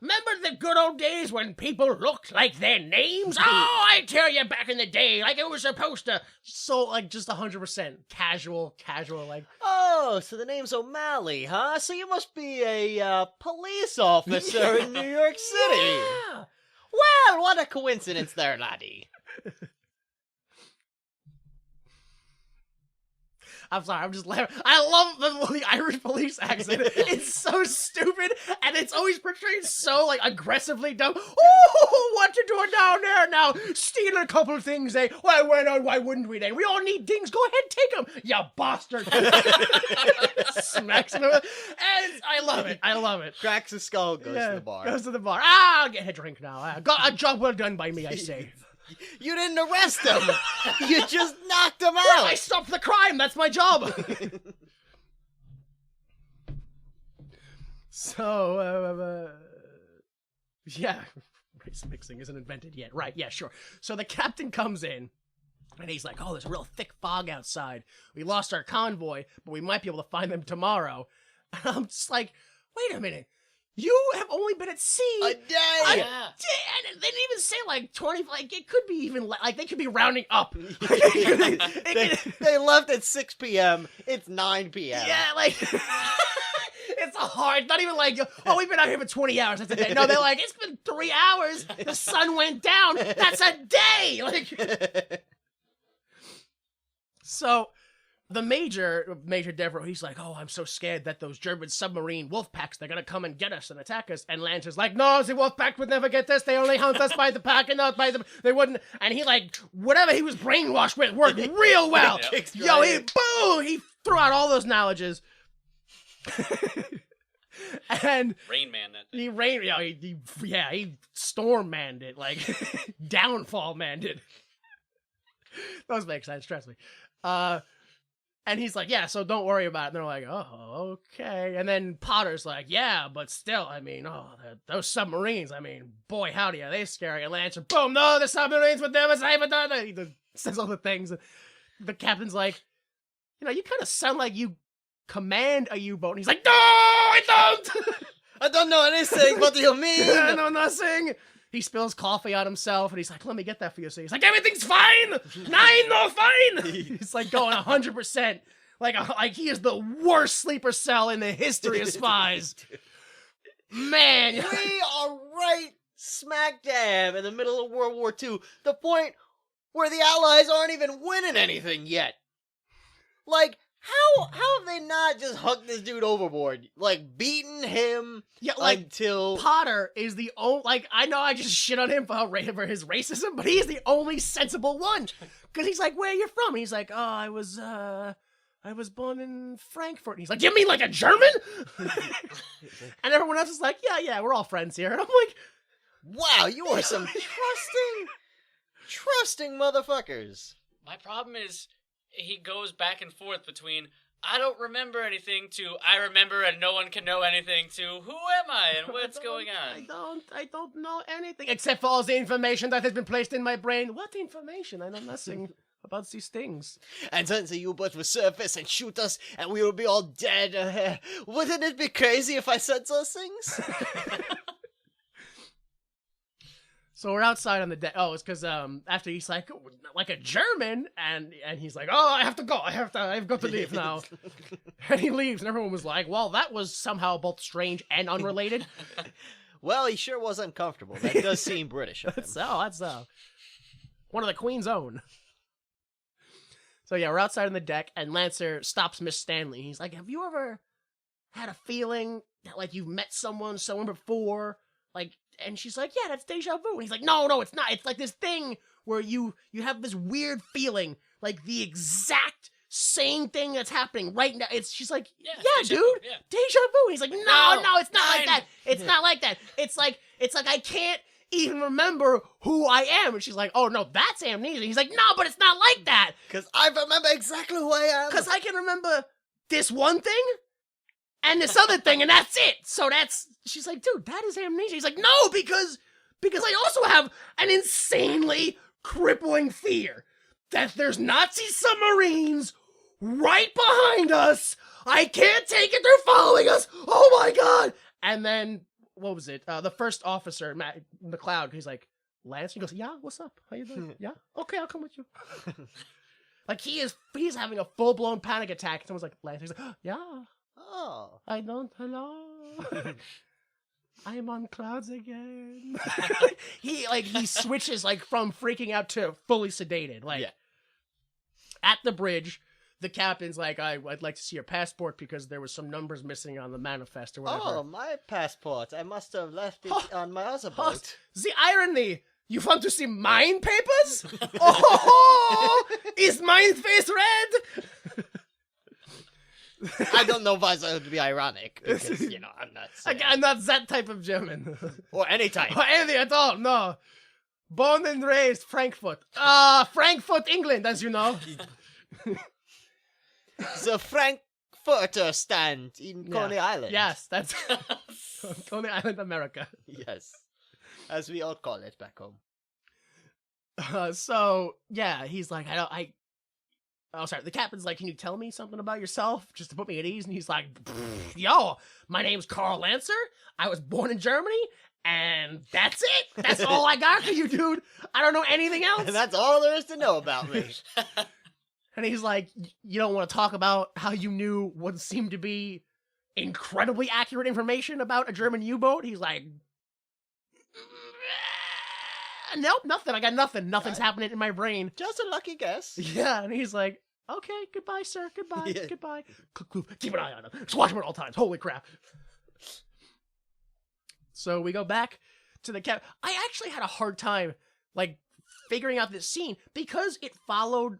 remember the good old days when people looked like their names? Oh, I tell you, back in the day, like it was supposed to. So, like, just 100% casual, like. Oh, so the name's O'Malley, huh? So you must be a police officer in New York City. Yeah. Well, what a coincidence there, laddie. I'm sorry, I'm just laughing. I love the Irish police accent. It's so stupid, and it's always portrayed so, like, aggressively dumb. "Oh, what you doing down there now? Stealing a couple of things, eh? Why wouldn't we, then? We all need things. Go ahead, take them, you bastard." Smacks him. And I love it. Cracks his skull, goes to the bar. Goes to the bar. I'll get a drink now. Got a job well done by me, I say. You didn't arrest him. You just knocked him out. I stopped the crime. That's my job. So, yeah, race mixing isn't invented yet. Right, yeah, sure. So the captain comes in, and he's like, "Oh, there's a real thick fog outside. We lost our convoy, but we might be able to find them tomorrow." And I'm just like, wait a minute. You have only been at sea a day. And they didn't even say like 20. Like it could be even like they could be rounding up. They left at 6 p.m. It's 9 p.m. Yeah, like it's a hard. Not even like, "Oh, we've been out here for 20 hours. That's a day." No, they're like, "It's been 3 hours. The sun went down. That's a day." Like, so. The Major Devereaux, he's like, "Oh, I'm so scared that those German submarine wolf packs, they're gonna come and get us and attack us." And Lancer's like, "No, the wolf pack would never get us. They only hunt us by the pack and not by them. They wouldn't." And he like, whatever he was brainwashed with worked real well. Yo, he threw out all those knowledges. And Rain Man that thing. He storm manned it, like downfall manned it. Those make sense, trust me. And he's like, "Yeah, so don't worry about it." And they're like, "Oh, okay." And then Potter's like, "Yeah, but still, I mean, those submarines, I mean, boy, howdy, are they scary." And Lancer, boom, "No, the submarines would never save it." He says all the things. The captain's like, "You kind of sound like you command a U-boat." And he's like, "No, I don't." "I don't know anything. What do you mean?" "I know nothing." He spills coffee on himself, and he's like, "Let me get that for you." So he's like, "Everything's fine. 9, no, fine." He's like going 100%. Like he is the worst sleeper cell in the history of spies. Man. We are right smack dab in the middle of World War II. The point where the Allies aren't even winning anything yet. Like, How have they not just hucked this dude overboard? Like, beaten him until... Potter is the only... Like, I know I just shit on him for his racism, but he's the only sensible one. Because he's like, where are you from? And he's like, oh, I was born in Frankfurt. And he's like, you mean like a German? And everyone else is like, yeah, we're all friends here. And I'm like... Wow, you are some trusting motherfuckers. My problem is he goes back and forth between I don't remember anything to I remember and no one can know anything to who am I and what's going on. I don't know anything except for all the information that has been placed in my brain. What information? I know nothing about these things. And then the U-boat will surface and shoot us and we will be all dead. Wouldn't it be crazy if I said those things? So we're outside on the deck. Oh, it's because after he's like a German, and he's like, oh, I have to go. I've got to leave now. And he leaves, and everyone was like, well, that was somehow both strange and unrelated. Well, he sure was uncomfortable. That does seem British of him. That's one of the Queen's own. So yeah, we're outside on the deck, and Lancer stops Miss Stanley. He's like, have you ever had a feeling that like you've met someone before? Like, and she's like, yeah, that's deja vu. And he's like, no, it's not. It's like this thing where you have this weird feeling, like the exact same thing that's happening right now. She's like, yeah, dude, yeah. Deja vu. And he's like, no, it's not like that. It's not like that. It's like I can't even remember who I am. And she's like, oh no, that's amnesia. He's like, no, but it's not like that. Because I remember exactly who I am. Because I can remember this one thing and this other thing, and that's it. So she's like, dude, that is amnesia. He's like, no, because I also have an insanely crippling fear that there's Nazi submarines right behind us. I can't take it. They're following us. Oh my God. And then, what was it? The first officer, Matt McLeod, he's like, Lance? He goes, yeah, what's up? How you doing? Yeah? Okay, I'll come with you. Like, he's having a full-blown panic attack. Someone's like, Lance? He's like, yeah. Oh. Hello. I am on clouds again. he switches from freaking out to fully sedated. At the bridge, the captain's like, I'd like to see your passport because there was some numbers missing on the manifest or whatever. Oh, my passport. I must have left it on my other boat. The irony. You want to see mine papers? Oh, is mine face red? I don't know why that would be ironic, because, I'm not saying. I'm not that type of German. Or any type. Or anything at all, no. Born and raised Frankfurt. Frankfurt, England, as you know. The Frankfurter stand in Coney Island. Yes, that's Coney Island, America. Yes. As we all call it back home. So, yeah, he's like, oh, sorry. The captain's like, can you tell me something about yourself just to put me at ease? And he's like, yo, my name's Carl Lancer. I was born in Germany, and that's it. That's all I got for you, dude. I don't know anything else. And that's all there is to know about me. And he's like, you don't want to talk about how you knew what seemed to be incredibly accurate information about a German U-boat? He's like, nope, nothing. I got nothing. Nothing's happening in my brain. Just a lucky guess. Yeah, and he's like, okay, goodbye, sir. Goodbye, goodbye. Keep an eye on him. Just watch him at all times. Holy crap. So we go back to the cabin. I actually had a hard time, figuring out this scene because it followed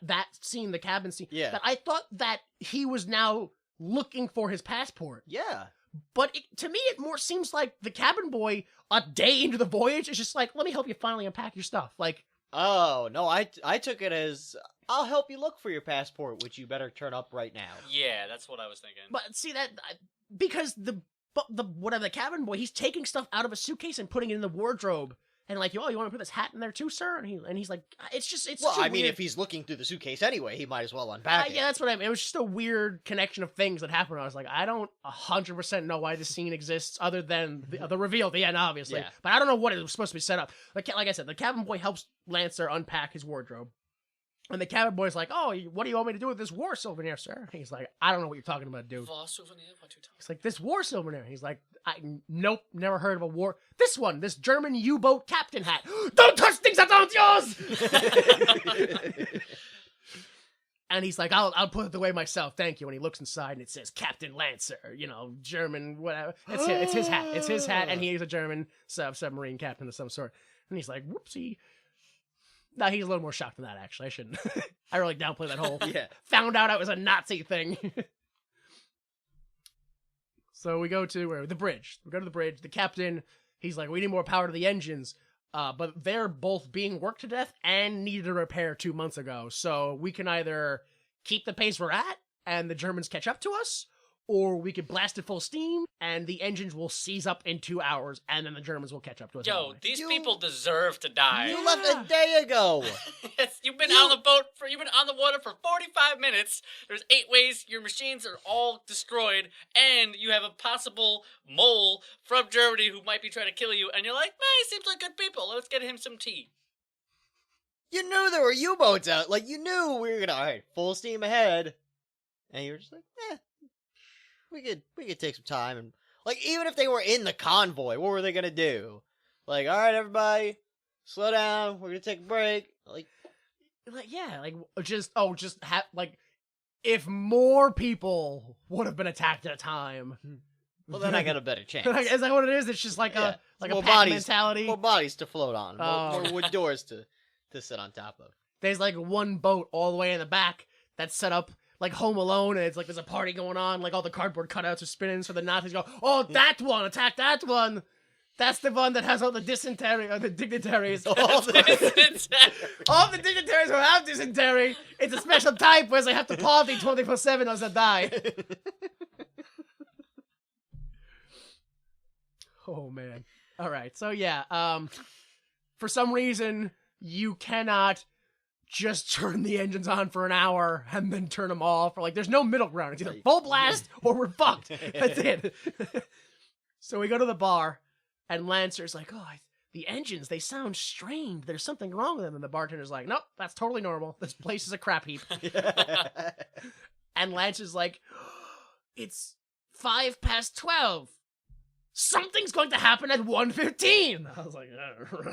that scene, the cabin scene. Yeah. That I thought that he was now looking for his passport. Yeah. But to me, it more seems like the cabin boy, a day into the voyage, is just like, let me help you finally unpack your stuff. Oh, no, I took it as, I'll help you look for your passport, which you better turn up right now. Yeah, that's what I was thinking. But see, because the cabin boy, he's taking stuff out of a suitcase and putting it in the wardrobe. And yo, you want to put this hat in there too, sir? And he's like, it's well, I mean, weird... if he's looking through the suitcase anyway, he might as well unpack it. Yeah, that's what I mean. It was just a weird connection of things that happened. I was like, I don't 100% know why this scene exists other than the reveal at the end, obviously. Yeah. But I don't know what it was supposed to be set up. Like I said, the cabin boy helps Lancer unpack his wardrobe. And the cabin boy's like, oh, what do you want me to do with this war souvenir, sir? And he's like, I don't know what you're talking about, dude. War souvenir? What you talking? He's like, this war souvenir. He's like, nope, never heard of a war. This German U-boat captain hat. Don't touch things that aren't yours! And he's like, I'll put it away myself, thank you. And he looks inside and it says Captain Lancer, German, whatever. It's his hat. It's his hat, and he's a German submarine captain of some sort. And he's like, whoopsie. No, he's a little more shocked than that, actually. I shouldn't. I really downplay that whole found out I was a Nazi thing. So we go to the bridge. We go to the bridge. The captain, he's like, we need more power to the engines. But they're both being worked to death and needed a repair 2 months ago. So we can either keep the pace we're at and the Germans catch up to us, or we could blast it full steam and the engines will seize up in 2 hours and then the Germans will catch up to us. Yo, anyway. these people deserve to die. You left a day ago. Yes, you've been on the water for 45 minutes. There's 8 ways your machines are all destroyed, and you have a possible mole from Germany who might be trying to kill you, and you're like, he seems like good people. Let's get him some tea. You knew there were U-boats out. Like, you knew we were gonna, all right, full steam ahead. And you were just like, we could take some time. And, like, even if they were in the convoy, what were they gonna do? Like, all right, everybody, slow down. We're gonna take a break. If more people would have been attacked at a time. Well, then I got a better chance. Is that what it is? It's just like a more pack bodies, mentality. more bodies to float on. Oh. More wood doors to sit on top of. There's like one boat all the way in the back that's set up like Home Alone, and it's like there's a party going on, like all the cardboard cutouts are spinning, so the Nazis go, oh, that one, attack that one. That's the one that has all the dysentery, or the dignitaries. All the dignitaries who have dysentery. It's a special type where they have to party 24/7 or they die. Oh, man. All right, so yeah, for some reason, you cannot just turn the engines on for an hour and then turn them off. Or like, there's no middle ground. It's either full blast or we're fucked. That's it. So we go to the bar, and Lancer's like, the engines, they sound strained. There's something wrong with them. And the bartender's like, nope, that's totally normal. This place is a crap heap. And Lancer's like, it's 12:05. Something's going to happen at 1:15. I was like,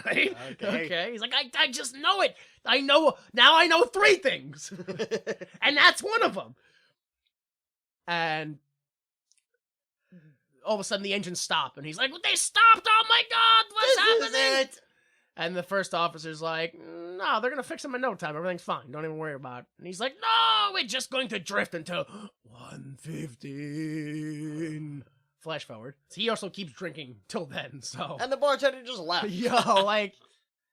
right? Okay. He's like, I just know it. I know 3 things. And that's one of them. And all of a sudden the engines stop. And he's like, they stopped. Oh my God, what's happening? And the first officer's like, no, they're going to fix them in no time. Everything's fine. Don't even worry about it. And he's like, no, we're just going to drift until 1:15. Flash forward. So he also keeps drinking till then, so. And the bartender just left. Yo, like,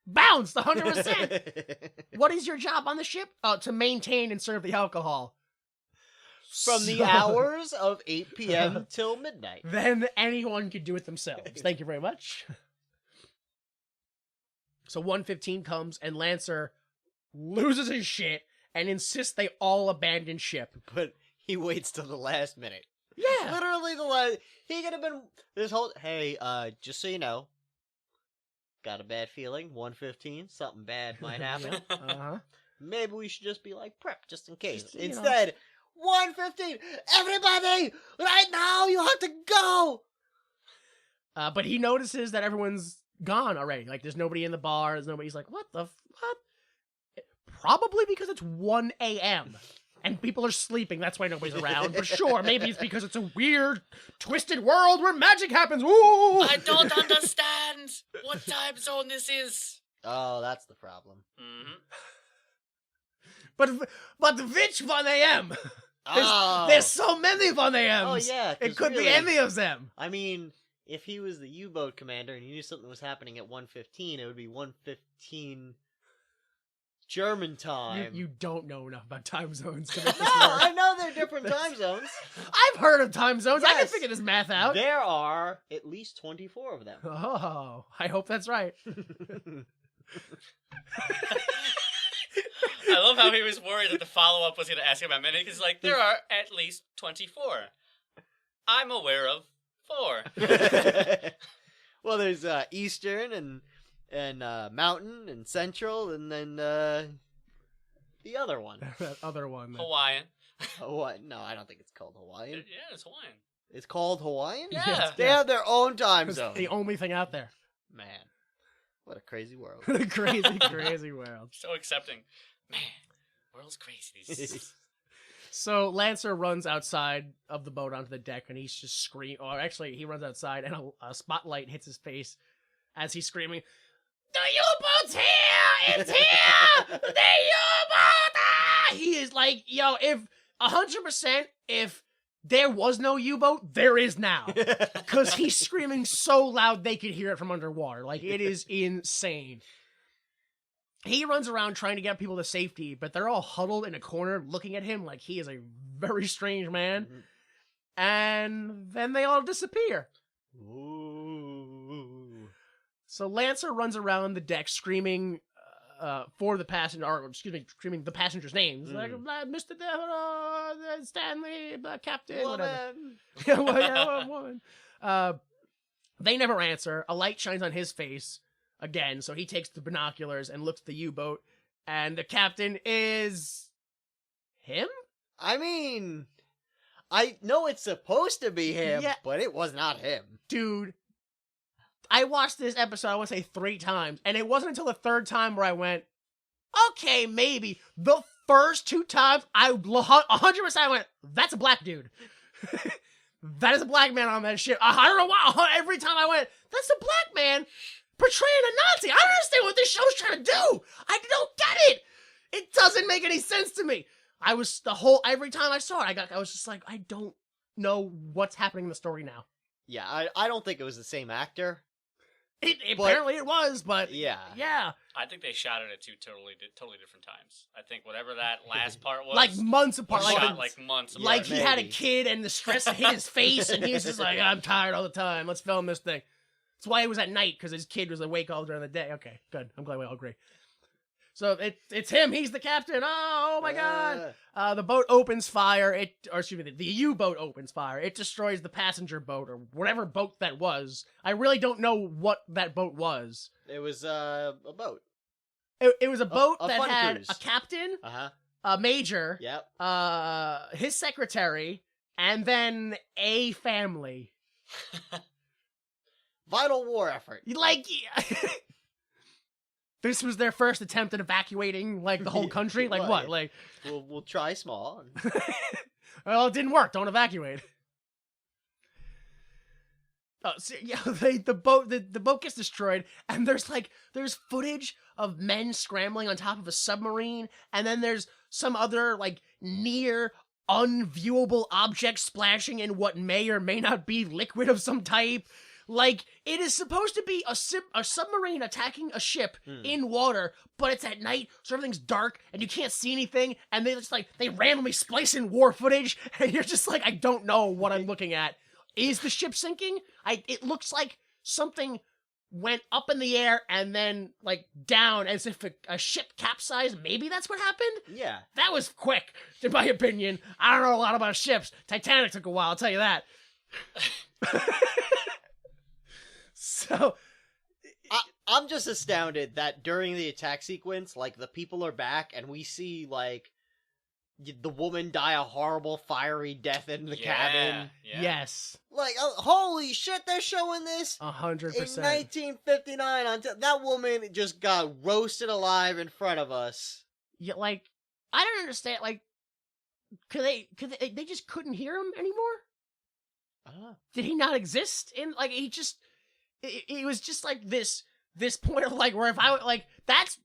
bounced 100%. What is your job on the ship? To maintain and serve the alcohol. From the hours of 8 p.m. till midnight. Then anyone could do it themselves. Thank you very much. So 1:15 comes, and Lancer loses his shit and insists they all abandon ship. But he waits till the last minute. Yeah. Literally the last. He could have been this whole. Hey, just so you know, got a bad feeling. 1:15, something bad might happen. Maybe we should just be like prep, just in case. Instead, 1:15, everybody, right now, you have to go. But he notices that everyone's gone already. Like, there's nobody in the bar. There's nobody. He's like, what? Probably because it's 1 a.m. and people are sleeping. That's why nobody's around. For sure. Maybe it's because it's a weird, twisted world where magic happens. Ooh! I don't understand what time zone this is. Oh, that's the problem. Mm-hmm. But which 1 a.m.? There's so many 1 a.m.s. Oh, yeah. It could really be any of them. I mean, if he was the U-boat commander and he knew something was happening at 1:15, it would be 1:15 German time. You don't know enough about time zones to make this No, work. I know they're different time zones. I've heard of time zones. I can Yes. figure this math out. There are at least 24 of them. Oh, I hope that's right. I love how he was worried that the follow-up was going to ask him about many. He's like, there are at least 24. I'm aware of 4. Well, there's Eastern and Mountain and Central, and then the other one. That other one. Hawaiian. What? No, I don't think it's called Hawaiian. Yeah, it's Hawaiian. It's called Hawaiian? Yeah. They have their own time It's zone. the only thing out there. Man, what a crazy world. Crazy, crazy world. So accepting. Man, world's crazy these days. So Lancer runs outside of the boat onto the deck, and he's just screaming. Or actually, he runs outside, and a spotlight hits his face as he's screaming, "The U-boat's here! It's here! The U-boat!" Ah! He is like, yo, if 100%, if there was no U-boat, there is now. Because he's screaming so loud they could hear it from underwater. Like, it is insane. He runs around trying to get people to safety, but they're all huddled in a corner looking at him like he is a very strange man. Mm-hmm. And then they all disappear. Ooh. So Lancer runs around the deck screaming for the passenger, or screaming the passengers' names. Like, Mr. Stanley, Captain, whatever. Woman. They never answer. A light shines on his face. Again, so he takes the binoculars and looks at the U-boat, and the captain is... him? I mean, I know it's supposed to be him, but it was not him. Dude, I watched this episode, I want to say 3 times, and it wasn't until the 3rd time where I went, okay, maybe. The first 2 times, I 100% went, that's a black dude. That is a black man on that ship. I don't know why. Every time I went, that's a black man portraying a Nazi. I don't understand what this show's trying to do. I don't get it. It doesn't make any sense to me. Every time I saw it, I was just like, I don't know what's happening in the story now. Yeah, I don't think it was the same actor. Apparently it was, but yeah. I think they shot it at 2 totally different times. I think whatever that last part was, like months apart, months apart. Like he had a kid and the stress hit his face, and he was just like, I'm tired all the time. Let's film this thing. That's why it was at night, because his kid was awake all during the day. Okay, good. I'm glad we all agree. So it's him. He's the captain. Oh my God. The boat opens fire. The U-boat opens fire. It destroys the passenger boat or whatever boat that was. I really don't know what that boat was. It was a boat. It was a boat that had cruise. A captain, Uh-huh. a major, Yep. his secretary, and then a family. Vital war effort. Like, this was their first attempt at evacuating, like, the whole country? Like, what? Like, We'll try small. well, it didn't work. Don't evacuate. Oh, so, yeah, the boat gets destroyed, and there's footage of men scrambling on top of a submarine, and then there's some other, like, near unviewable object splashing in what may or may not be liquid of some type. Like, it is supposed to be a submarine attacking a ship in water, but it's at night, so everything's dark, and you can't see anything, and they randomly splice in war footage, and you're just like, I don't know what I'm looking at. Is the ship sinking? It looks like something went up in the air and then, like, down as if a ship capsized. Maybe that's what happened? Yeah. That was quick, in my opinion. I don't know a lot about ships. Titanic took a while, I'll tell you that. So, I'm just astounded that during the attack sequence, like, the people are back and we see, like, the woman die a horrible fiery death in the cabin. Yeah. Yes. Like, holy shit, they're showing this? 100%. In 1959, that woman just got roasted alive in front of us. Yeah, like, I don't understand, like, they just couldn't hear him anymore? I don't know. Did he not exist? It was just like this point of like, where if I, like, that's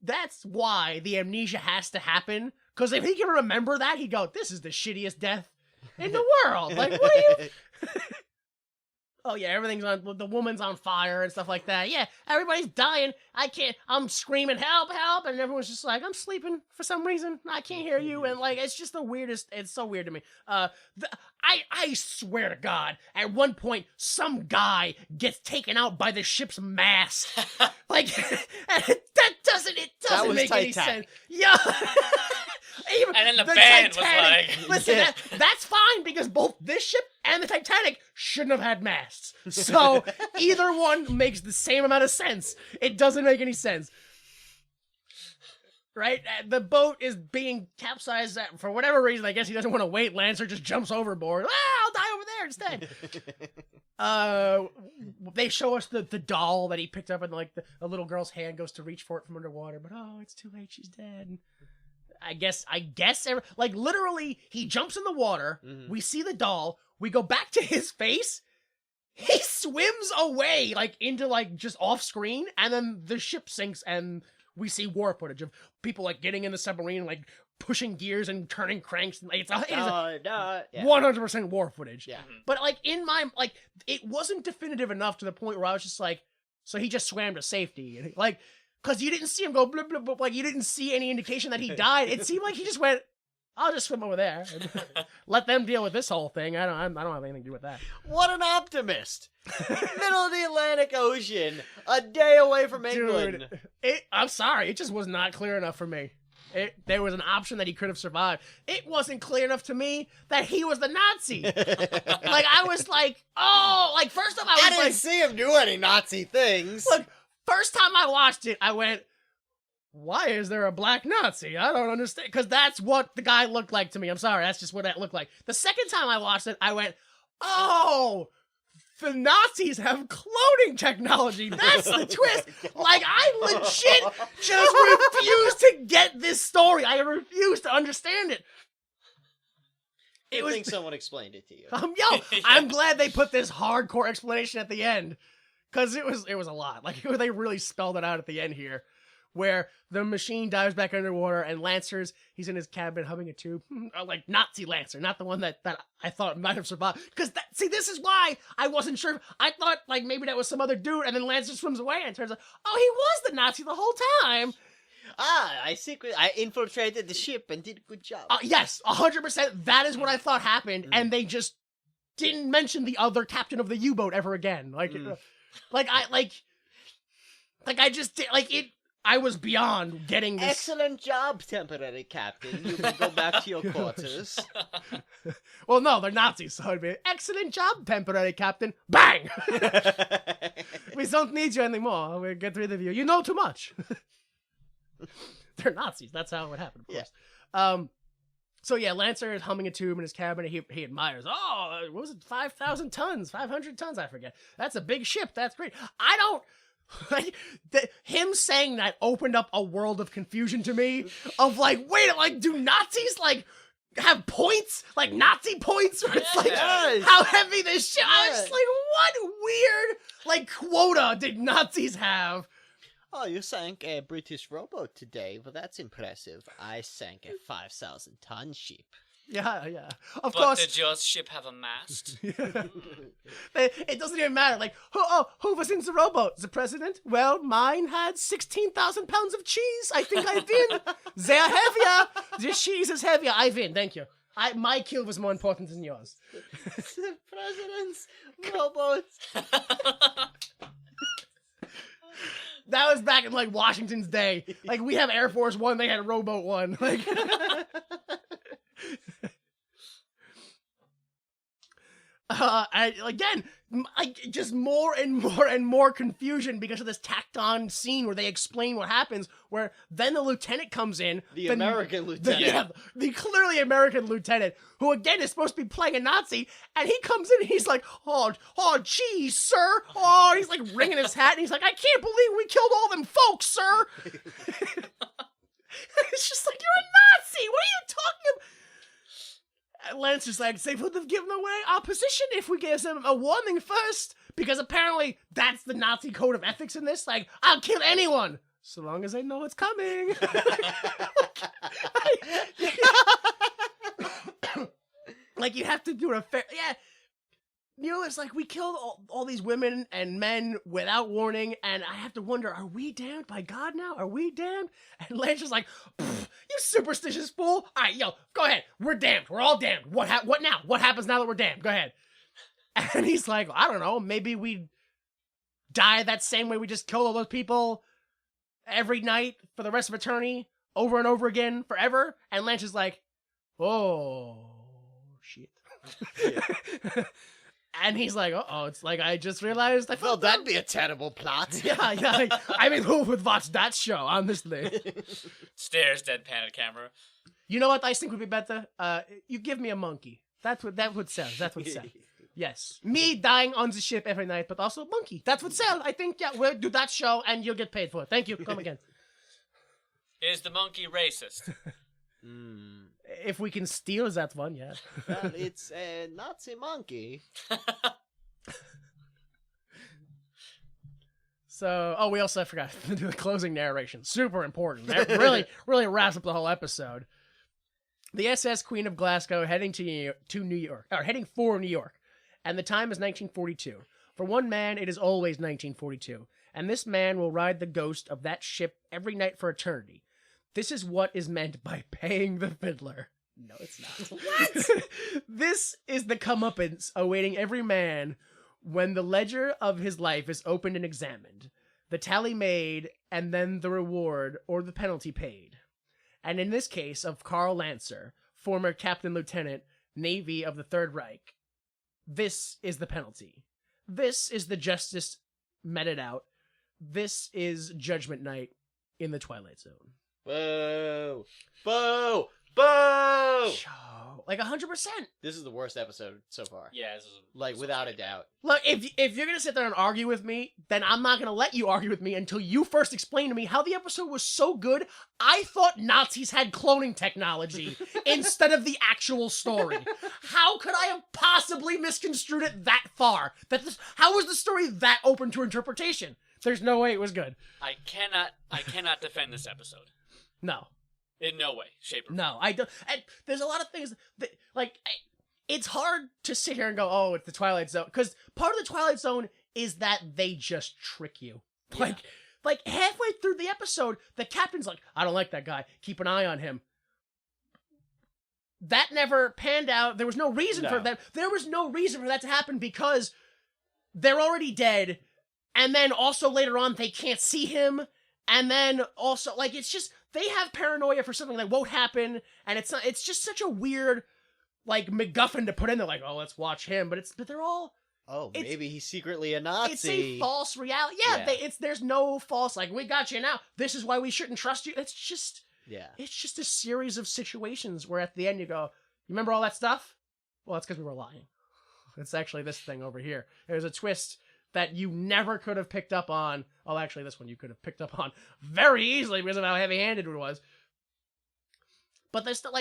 why the amnesia has to happen. Because if he can remember that, he'd go, this is the shittiest death in the world. Like, what are you... Oh, yeah, everything's the woman's on fire and stuff like that. Yeah, everybody's dying. I'm screaming, help, help. And everyone's just like, I'm sleeping for some reason. I can't hear you. And, like, it's just the weirdest. It's so weird to me. I swear to God, at one point, some guy gets taken out by the ship's mast. Like, that doesn't make any sense. Yeah. And then the band Titanic, was like... Listen, that's fine, because both this ship and the Titanic shouldn't have had masts. So, either one makes the same amount of sense. It doesn't make any sense. Right? The boat is being capsized for whatever reason. I guess he doesn't want to wait. Lancer just jumps overboard. I'll die over there instead. They show us the doll that he picked up, and like a little girl's hand goes to reach for it from underwater, but oh, it's too late. She's dead. I guess, like, literally, he jumps in the water, we see the doll, we go back to his face, he swims away, like, into, like, just off-screen, and then the ship sinks, and we see war footage of people, like, getting in the submarine, like, pushing gears and turning cranks. Like, it is 100% war footage. Yeah. But, like, in my, like, it wasn't definitive enough to the point where I was just like, so he just swam to safety. And, like, because you didn't see him go blip, blip, blip, like, you didn't see any indication that he died. It seemed like he just went, I'll just swim over there and let them deal with this whole thing. I don't have anything to do with that. What an optimist! Middle of the Atlantic Ocean, a day away from England. Dude, I'm sorry, it just was not clear enough for me. There was an option that he could have survived. It wasn't clear enough to me that he was the Nazi. Like, I was like, oh, like, first off, I didn't see him do any Nazi things. Look, first time I watched it, I went, why is there a black Nazi? I don't understand. Because that's what the guy looked like to me. I'm sorry, that's just what that looked like. The second time I watched it, I went, oh, the Nazis have cloning technology. That's the twist. Like, I legit just refuse to get this story. I refuse to understand it. I think someone explained it to you. I'm glad they put this hardcore explanation at the end. Because it was a lot. Like, they really spelled it out at the end here. Where the machine dives back underwater and Lancer's, he's in his cabin humming a tube. Like, Nazi Lancer, not the one that I thought might have survived. Because, see, this is why I wasn't sure. I thought, like, maybe that was some other dude, and then Lancer swims away, and it turns out, oh, he was the Nazi the whole time. I infiltrated the ship and did a good job. Yes, 100%. That is what I thought happened, and they just didn't mention the other captain of the U-boat ever again. I was beyond getting this. Excellent job, temporary captain. You can go back to your quarters. Well, no, they're Nazis, so it'd be, excellent job, temporary captain. Bang! We don't need you anymore. We'll get rid of you. You know too much. They're Nazis. That's how it would happen, of course. Yeah. So yeah, Lancer is humming a tube in his cabin, and he admires, oh, what was it, 5,000 tons, 500 tons, I forget. That's a big ship. That's great. I don't... Like, him saying that opened up a world of confusion to me of like, wait, like, do Nazis like have points, like Nazi points, where it's like how heavy this shit? I was just like, what weird like quota did Nazis have? Oh, you sank a British rowboat today. Well, that's impressive. I sank a 5,000-ton ship. Yeah. Of but course. Did your ship have a mast? It doesn't even matter. Like, who was in the rowboat? The president? Well, mine had 16,000 pounds of cheese. I think I win. They're heavier. The cheese is heavier. I win. Thank you. My kill was more important than yours. The president's rowboat. That was back in like Washington's day. Like, we have Air Force One. They had Rowboat One. Like. Just more and more confusion because of this tacked on scene where they explain what happens, where then the lieutenant comes in. The American lieutenant. The clearly American lieutenant, who again is supposed to be playing a Nazi, and he comes in and he's like, oh, geez, sir. Oh, he's like wringing his hat, and he's like, I can't believe we killed all them folks, sir. It's just like, you're a Nazi. What are you talking about? Lancer's like, they would have given away our position if we gave them a warning first, because apparently that's the Nazi code of ethics in this. Like, I'll kill anyone so long as I know it's coming. Like, you have to do it fair. Yeah. You know, it's like we killed all these women and men without warning, and I have to wonder, are we damned by God now? Are we damned? And Lancer's like, you superstitious fool. All right, yo, go ahead. We're damned. We're all damned. What now? What happens now that we're damned? Go ahead. And he's like, I don't know. Maybe we die that same way we just killed all those people every night for the rest of eternity, over and over again, forever. And Lancer's like, oh, shit. And he's like, uh-oh, it's like, I just realized I felt that'd be a terrible plot. Yeah. I mean, who would watch that show, honestly? Stares deadpan at camera. You know what I think would be better? You give me a monkey. That would sell. That would sell. Yes. Me dying on the ship every night, but also monkey. That would sell. I think, yeah, we'll do that show, and you'll get paid for it. Thank you. Come again. Is the monkey racist? If we can steal that one, yeah. Well, it's a Nazi monkey. So, we also forgot to do the closing narration. Super important. That really, really wraps up the whole episode. The SS Queen of Glasgow heading heading for New York, and the time is 1942. For one man, it is always 1942, and this man will ride the ghost of that ship every night for eternity. This is what is meant by paying the fiddler. No, it's not. What? This is the comeuppance awaiting every man when the ledger of his life is opened and examined, the tally made, and then the reward or the penalty paid. And in this case of Karl Lancer, former Captain Lieutenant, Navy of the Third Reich, this is the penalty. This is the justice meted out. This is Judgment Night in the Twilight Zone. Boo! Boo! Boo! Like 100%. This is the worst episode so far. Yeah, this is like without a doubt. Look, if you're gonna sit there and argue with me, then I'm not gonna let you argue with me until you first explain to me how the episode was so good. I thought Nazis had cloning technology instead of the actual story. How could I have possibly misconstrued it that far? How was the story that open to interpretation? There's no way it was good. I cannot defend this episode. No. In no way, shape, or form. No, I don't. And there's a lot of things that, it's hard to sit here and go, oh, it's the Twilight Zone. Because part of the Twilight Zone is that they just trick you. Yeah. Like halfway through the episode, the captain's like, I don't like that guy. Keep an eye on him. That never panned out. There was no reason for that. There was no reason for that to happen because they're already dead. And then also later on, they can't see him. And then also, it's just, they have paranoia for something that won't happen, and it's just such a weird, MacGuffin to put in there, oh, let's watch him, but they're all... Oh, maybe he's secretly a Nazi. It's a false reality. Yeah. There's no false, we got you now, this is why we shouldn't trust you. It's just... Yeah. It's just a series of situations where at the end you go, you remember all that stuff? Well, that's because we were lying. It's actually this thing over here. There's a twist that you never could have picked up on. Oh, actually, this one you could have picked up on very easily because of how heavy-handed it was. But there's still,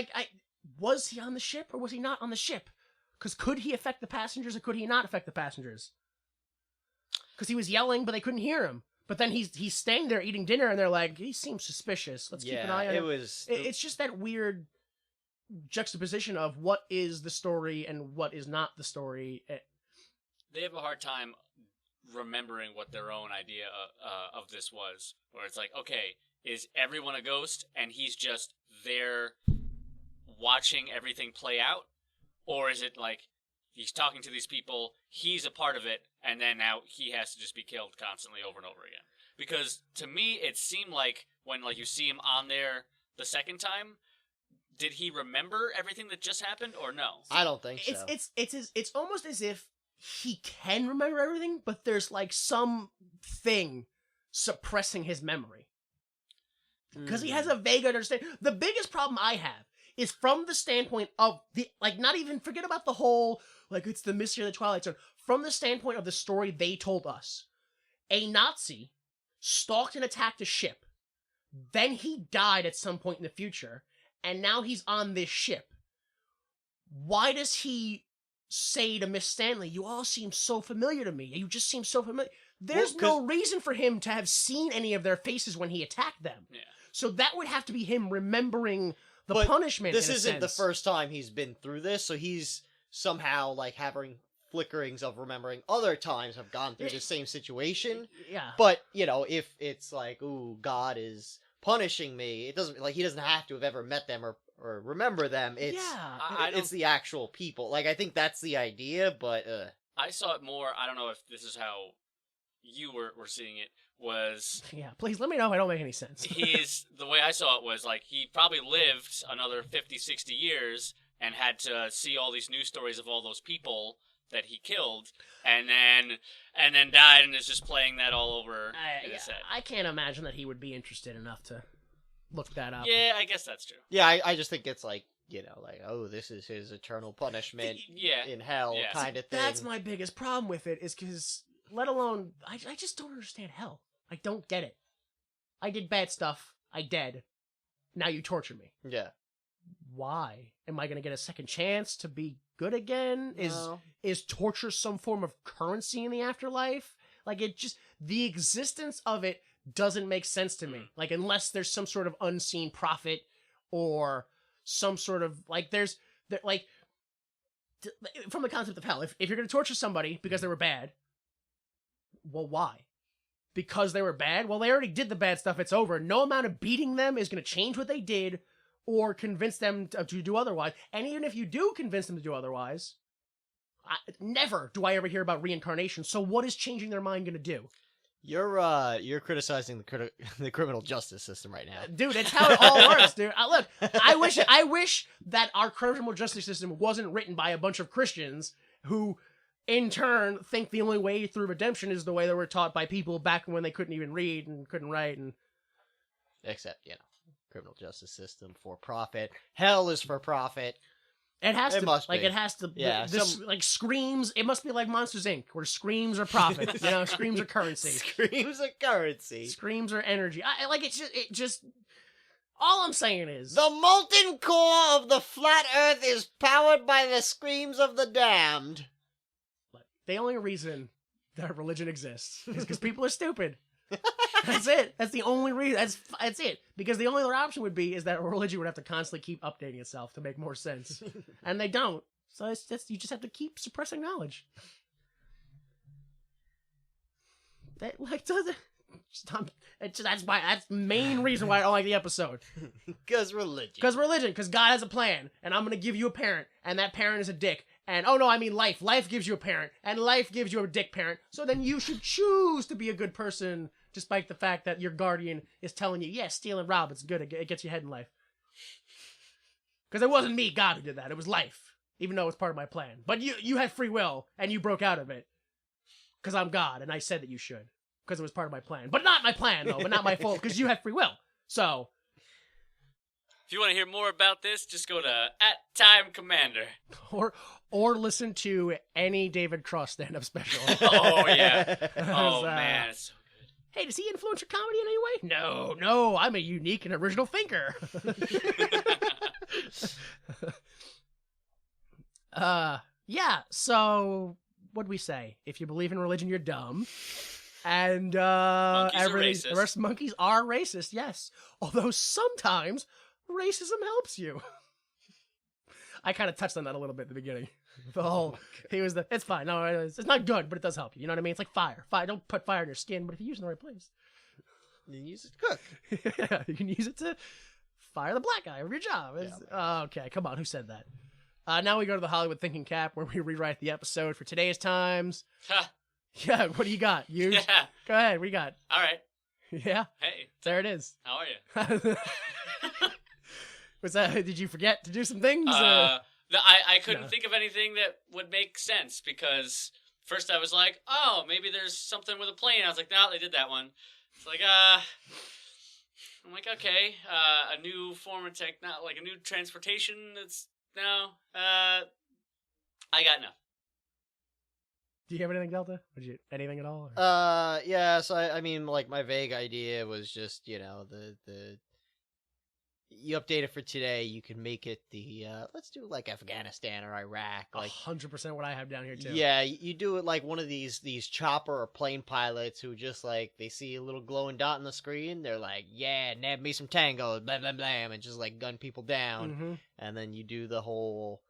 was he on the ship or was he not on the ship? Because could he affect the passengers or could he not affect the passengers? Because he was yelling, but they couldn't hear him. But then he's staying there eating dinner, and they're like, he seems suspicious. Let's keep an eye on him. It's just that weird juxtaposition of what is the story and what is not the story. They have a hard time remembering what their own idea of this was, where it's okay, is everyone a ghost and he's just there watching everything play out, or is it he's talking to these people, he's a part of it, and then now he has to just be killed constantly over and over again? Because to me it seemed like when you see him on there the second time, did he remember everything that just happened or no? I don't think so. It's almost as if he can remember everything, but there's some thing suppressing his memory. Because he has a vague understanding. The biggest problem I have is from the standpoint of the, not even forget about the whole, it's the mystery of the Twilight Zone. From the standpoint of the story they told us, a Nazi stalked and attacked a ship. Then he died at some point in the future, and now he's on this ship. Why does he say to Miss Stanley, you all seem so familiar to me. You just seem so familiar. There's no reason for him to have seen any of their faces when he attacked them. Yeah. So that would have to be him remembering the punishment. This isn't the first time he's been through this, so he's somehow having flickerings of remembering other times have gone through the same situation. Yeah. But, if it's ooh, God is punishing me, it doesn't, he doesn't have to have ever met them or remember them. It's it's the actual people. I think that's the idea, but I saw it more, I don't know if this is how you were seeing it, was... Yeah, please let me know if I don't make any sense. The way I saw it was, he probably lived another 50, 60 years and had to see all these news stories of all those people that he killed, and then died, and is just playing that all over in his head. I can't imagine that he would be interested enough to look that up. Yeah, I guess that's true. Yeah, I just think it's oh, this is his eternal punishment in hell kind of thing. That's my biggest problem with it, is because, let alone, I just don't understand hell. I don't get it. I did bad stuff. I dead. Now you torture me. Yeah. why? Am I going to get a second chance to be good again? No. Is torture some form of currency in the afterlife? Like, the existence of it doesn't make sense to me. Like, unless there's some sort of unseen prophet or some sort of, like, from the concept of hell, if you're going to torture somebody because they were bad, well, why? Because they were bad? Well, they already did the bad stuff. It's over. No amount of beating them is going to change what they did or convince them to do otherwise. And even if you do convince them to do otherwise, never do I ever hear about reincarnation. So what is changing their mind going to do? You're criticizing the criminal justice system right now, dude. That's how it all works, dude. Look, I wish that our criminal justice system wasn't written by a bunch of Christians who, in turn, think the only way through redemption is the way that we're taught by people back when they couldn't even read and couldn't write, and except criminal justice system for profit. Hell is for profit. It has to. It has to. Yeah. Like Screams. It must be like Monsters Inc., where screams are profit. Screams are currency. Screams are currency. Screams are energy. It just. All I'm saying is the molten core of the flat Earth is powered by the screams of the damned. The only reason that religion exists is because people are stupid. That's it. That's the only reason. That's it. Because the only other option would be is that religion would have to constantly keep updating itself to make more sense, and they don't. So you just have to keep suppressing knowledge. That's the main reason why I don't like the episode. Because religion. Because God has a plan, and I'm gonna give you a parent, and that parent is a dick. And, oh no, I mean life. Life gives you a parent, and life gives you a dick parent. So then you should choose to be a good person, despite the fact that your guardian is telling you, yeah, steal and rob, it's good, it gets you ahead in life. Because it wasn't me, God, who did that. It was life, even though it was part of my plan. But you had free will, and you broke out of it. Because I'm God, and I said that you should. Because it was part of my plan. But not my plan, though, but not my fault, because you had free will. So... If you want to hear more about this, just go to @TimeCommander. Or listen to any David Cross stand-up special. Oh, yeah. Oh, man, it's so good. Hey, does he influence your comedy in any way? No, I'm a unique and original thinker. Yeah, so what'd we say? If you believe in religion, you're dumb. And monkeys are racist. Monkeys are racist, yes. Although sometimes racism helps you. I kind of touched on that a little bit at the beginning. The whole, it's fine. No, it's not good, but it does help you. You know what I mean? It's like fire. Don't put fire in your skin, but if you use it in the right place. You can use it to cook. Yeah, you can use it to fire the black guy of your job. Okay, come on, who said that? Now we go to the Hollywood Thinking Cap, where we rewrite the episode for today's times. Yeah, what do you got? Yeah. Go ahead, what do you got? All right. Yeah? Hey. There it is. How are you? Was that? Did you forget to do some things? I couldn't think of anything that would make sense, because first I was like, oh, maybe there's something with a plane. I was like, no, they did that one. It's like, I'm like, okay, a new form of like a new transportation. I got nothing. Do you have anything, Delta? Anything at all? Yeah. So I mean, like, my vague idea was just, the you update it for today, you can make it the let's do like Afghanistan or Iraq, like 100% what I have down here too. Yeah, you do it like one of these chopper or plane pilots who just like they see a little glowing dot on the screen, they're like, yeah, nab me some tango, blah blah blah, and just like gun people down. Mm-hmm. And then you do the whole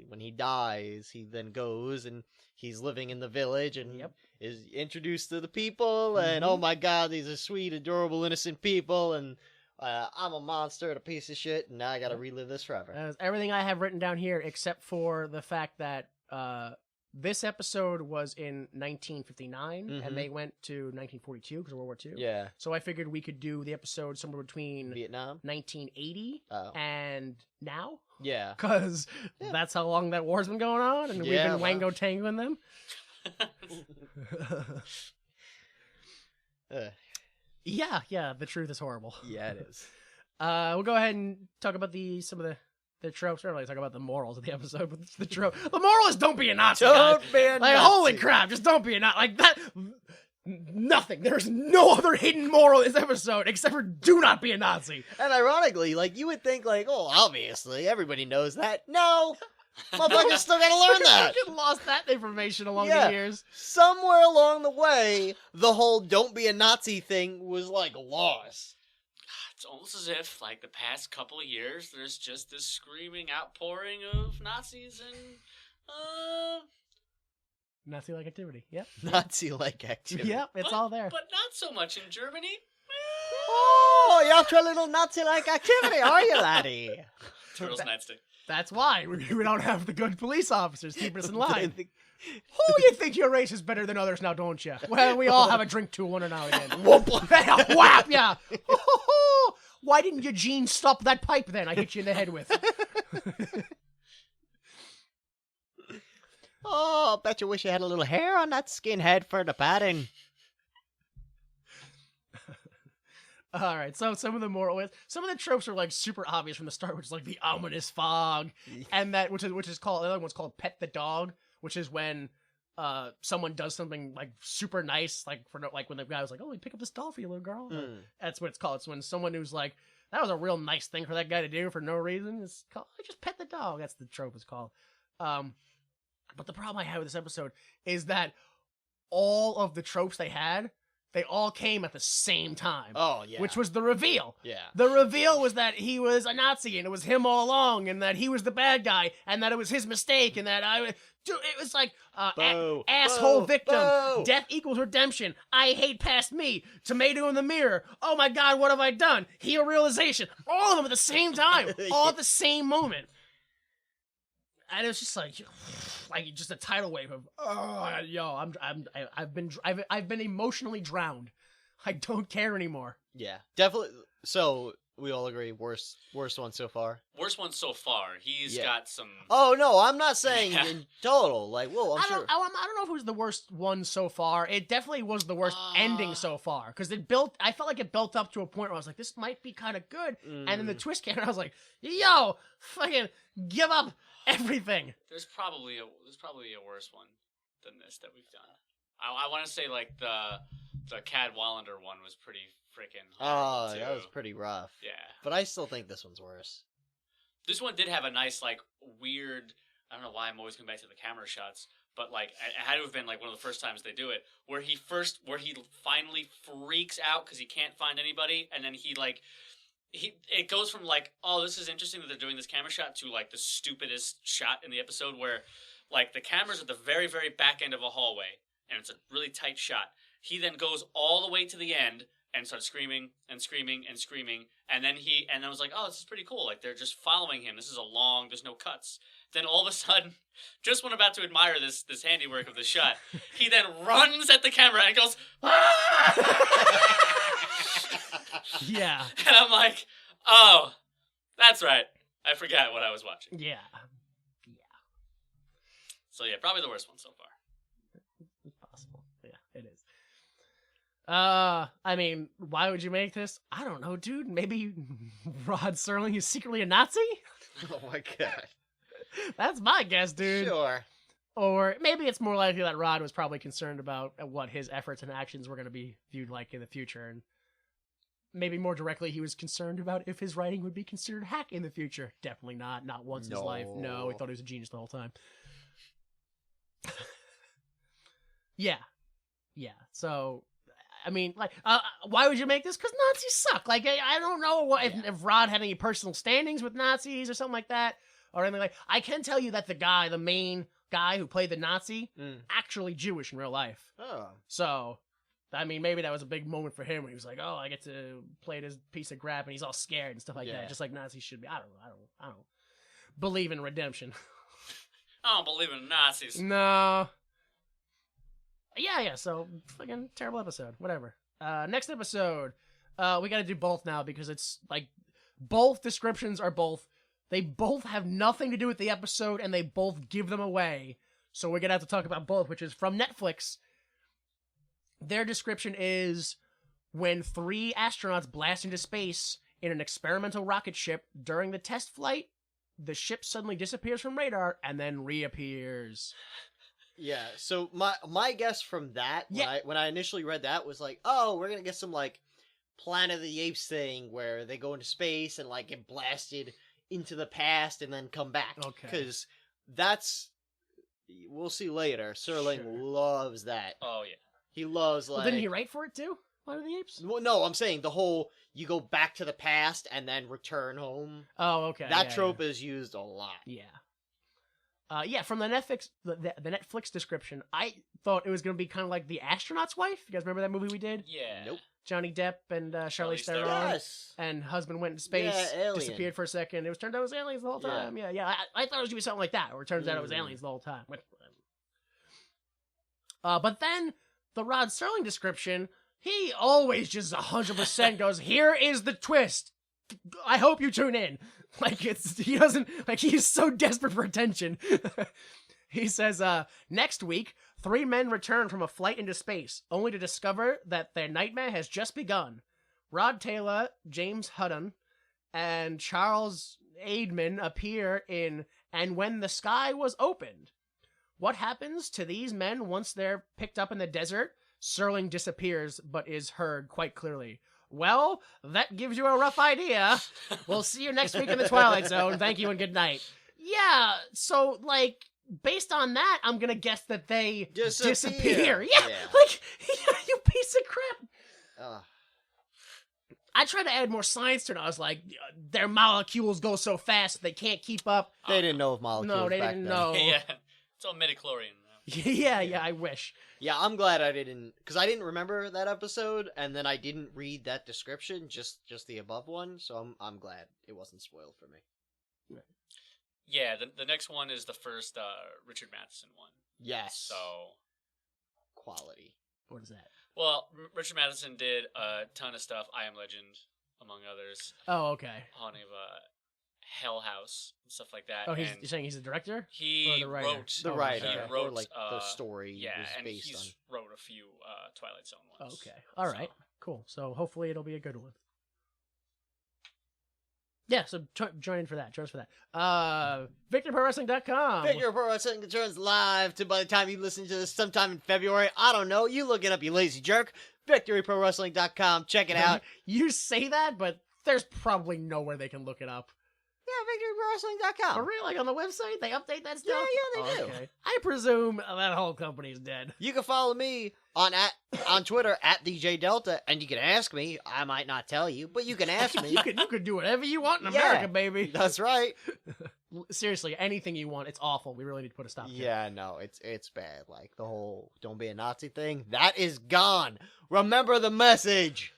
when he dies, he then goes and he's living in the village and is introduced to the people, and oh my god, these are sweet, adorable, innocent people, and I'm a monster and a piece of shit, and now I gotta relive this forever. Everything I have written down here, except for the fact that this episode was in 1959, and they went to 1942 because of World War II. Yeah. So I figured we could do the episode somewhere between Vietnam, 1980, and now. Yeah. Because that's how long that war's been going on, and we've been wango-tangoing them. Yeah, the truth is horrible. Yeah, it is. We'll go ahead and talk about some of the tropes. We're not really talking about the morals of the episode, but the trope. The moral is don't be a Nazi. Don't be a Nazi. Like, holy crap, just don't be a Nazi. Like that. Nothing. There's no other hidden moral in this episode except for do not be a Nazi. And ironically, like, you would think, like, oh, obviously, everybody knows that. No! Motherfuckers still gotta learn that! Fucking lost that information along the years. Somewhere along the way, the whole don't be a Nazi thing was, like, lost. It's almost as if, like, the past couple of years, there's just this screaming outpouring of Nazis and, Nazi-like activity, yep. Nazi-like activity. Yep, it's all there. But not so much in Germany. Oh, you're up to a little Nazi-like activity, are you, laddie? Turtles nightstick. That's why we don't have the good police officers keeping us in line. Oh, you think your race is better than others now, don't you? Well, we all have a drink to one now and again. Whap, yeah. Why didn't Eugene stop that pipe then? I hit you in the head with. Oh, bet you wish you had a little hair on that skinhead for the padding. All right, so some of the tropes are like super obvious from the start, which is like the ominous fog, and that which is called the other one's called pet the dog, which is when someone does something like super nice, like when the guy was like, oh, pick up this doll for you, little girl. That's what it's called. It's when someone who's like, that was a real nice thing for that guy to do for no reason. It's called just pet the dog. That's the trope it's called. But the problem I had with this episode is that all of the tropes they all came at the same time. Oh, yeah. Which was the reveal. Yeah. The reveal was that he was a Nazi, and it was him all along, and that he was the bad guy, and that it was his mistake, and that it was like, asshole victim, death equals redemption, I hate past me, tomato in the mirror, oh my god, what have I done? Hero realization, all of them at the same time, all at the same moment. And it was just like just a tidal wave of I've been emotionally drowned. I don't care anymore. Yeah, definitely. So we all agree, worst one so far. Worst one so far. He's got some. Oh no, I'm not saying in total. Like, well, I don't know if it was the worst one so far. It definitely was the worst ending so far because I felt like it built up to a point where I was like, this might be kind of good, and then the twist came, and I was like, yo, fucking give up everything. There's probably a worse one than this that we've done. I want to say like the Cad Wallander one was pretty freaking. Oh, that was pretty rough. Yeah, but I still think this one's worse. This one did have a nice like weird. I don't know why I'm always going back to the camera shots, but like it had to have been like one of the first times they do it, where he finally freaks out because he can't find anybody, and then it goes from like, oh, this is interesting that they're doing this camera shot to like the stupidest shot in the episode where like the camera's at the very, very back end of a hallway and it's a really tight shot. He then goes all the way to the end and starts screaming and screaming and screaming. And then I was like, oh, this is pretty cool. Like they're just following him. This is there's no cuts. Then all of a sudden, just when I'm about to admire this handiwork of the shot, he then runs at the camera and goes, ah! Yeah. And I'm like, oh, that's right. I forgot what I was watching. Yeah. So yeah, probably the worst one so far. It's possible. Yeah, it is. I mean, why would you make this? I don't know, dude. Maybe Rod Serling is secretly a Nazi? Oh my god. That's my guess, dude. Sure. Or maybe it's more likely that Rod was probably concerned about what his efforts and actions were going to be viewed like in the future, and maybe more directly, he was concerned about if his writing would be considered hack in the future. Definitely not. Not once in his life. No, he thought he was a genius the whole time. Yeah. So, I mean, like, why would you make this? Because Nazis suck. Like, I don't know if Rod had any personal standings with Nazis or something like that, or anything like. I can tell you that the main guy who played the Nazi, actually Jewish in real life. Oh. So, I mean, maybe that was a big moment for him when he was like, "Oh, I get to play this piece of crap," and he's all scared and stuff like that, just like Nazis should be. I don't believe in redemption. I don't believe in Nazis. No. Yeah. So fucking terrible episode. Whatever. Next episode, we got to do both now because it's like both descriptions are both. They both have nothing to do with the episode, and they both give them away. So we're gonna have to talk about both, which is from Netflix. Their description is when 3 astronauts blast into space in an experimental rocket ship during the test flight, the ship suddenly disappears from radar and then reappears. Yeah, so my guess from that, when I initially read that, was like, oh, we're gonna get some, like, Planet of the Apes thing where they go into space and, like, get blasted into the past and then come back. Okay. Because that's... We'll see later. Serling loves that. Oh, yeah. He loves, like... Well, didn't he write for it, too? Planet of the Apes? Well, no, I'm saying the whole, you go back to the past and then return home. Oh, okay. That trope is used a lot. Yeah. Yeah, from the Netflix description, I thought it was going to be kind of like The Astronaut's Wife. You guys remember that movie we did? Yeah. Nope. Johnny Depp and Charlize Theron. Yes. And husband went into space, disappeared for a second. It turned out it was aliens the whole time. Yeah. I thought it was going to be something like that, where it turns out it was aliens the whole time. But then, the Rod Serling description, he always just 100% goes, here is the twist. I hope you tune in. Like, he's so desperate for attention. He says, next week, 3 men return from a flight into space, only to discover that their nightmare has just begun. Rod Taylor, James Hudden, and Charles Aidman appear in And When the Sky Was Opened. What happens to these men once they're picked up in the desert? Serling disappears, but is heard quite clearly. Well, that gives you a rough idea. We'll see you next week in the Twilight Zone. Thank you and good night. Yeah, so, like, based on that, I'm gonna guess that they disappear. Yeah, like, you piece of crap. I tried to add more science to it. I was like, their molecules go so fast they can't keep up. They didn't know of molecules. No, they back didn't then. know. Yeah, it's all midichlorian. Yeah, I wish. Yeah, I'm glad I didn't, because I didn't remember that episode, and then I didn't read that description, just the above one. So I'm glad it wasn't spoiled for me. Yeah, the next one is the first Richard Matheson one. Yes. So quality. What is that? Well, Richard Matheson did a ton of stuff. I Am Legend, among others. Oh, okay. Haunting of Hell House and stuff like that. Oh, you're saying he's the director? He Or the writer? wrote The writer, He wrote or like the story. Yeah, was and based he's on. wrote a few Twilight Zone ones. Okay. All right. Cool. So hopefully it'll be a good one. Yeah, so join in for that. Join us for that. VictorProWrestling.com. Victor Pro Wrestling returns live to, by the time you listen to this, sometime in February. I don't know. You look it up, you lazy jerk. VictoryProWrestling.com. Check it out. You say that, but there's probably nowhere they can look it up. Yeah, VictoryProWrestling.com. For real? Like on the website? They update that stuff? Yeah, they do. Okay. I presume that whole company's dead. You can follow me on Twitter at DJ Delta, and you can ask me. I might not tell you, but you can ask me. You can do whatever you want in America, baby. That's right. Seriously, anything you want. It's awful. We really need to put a stop to it. Yeah, no, it's bad. Like the whole "don't be a Nazi" thing, that is gone. Remember the message.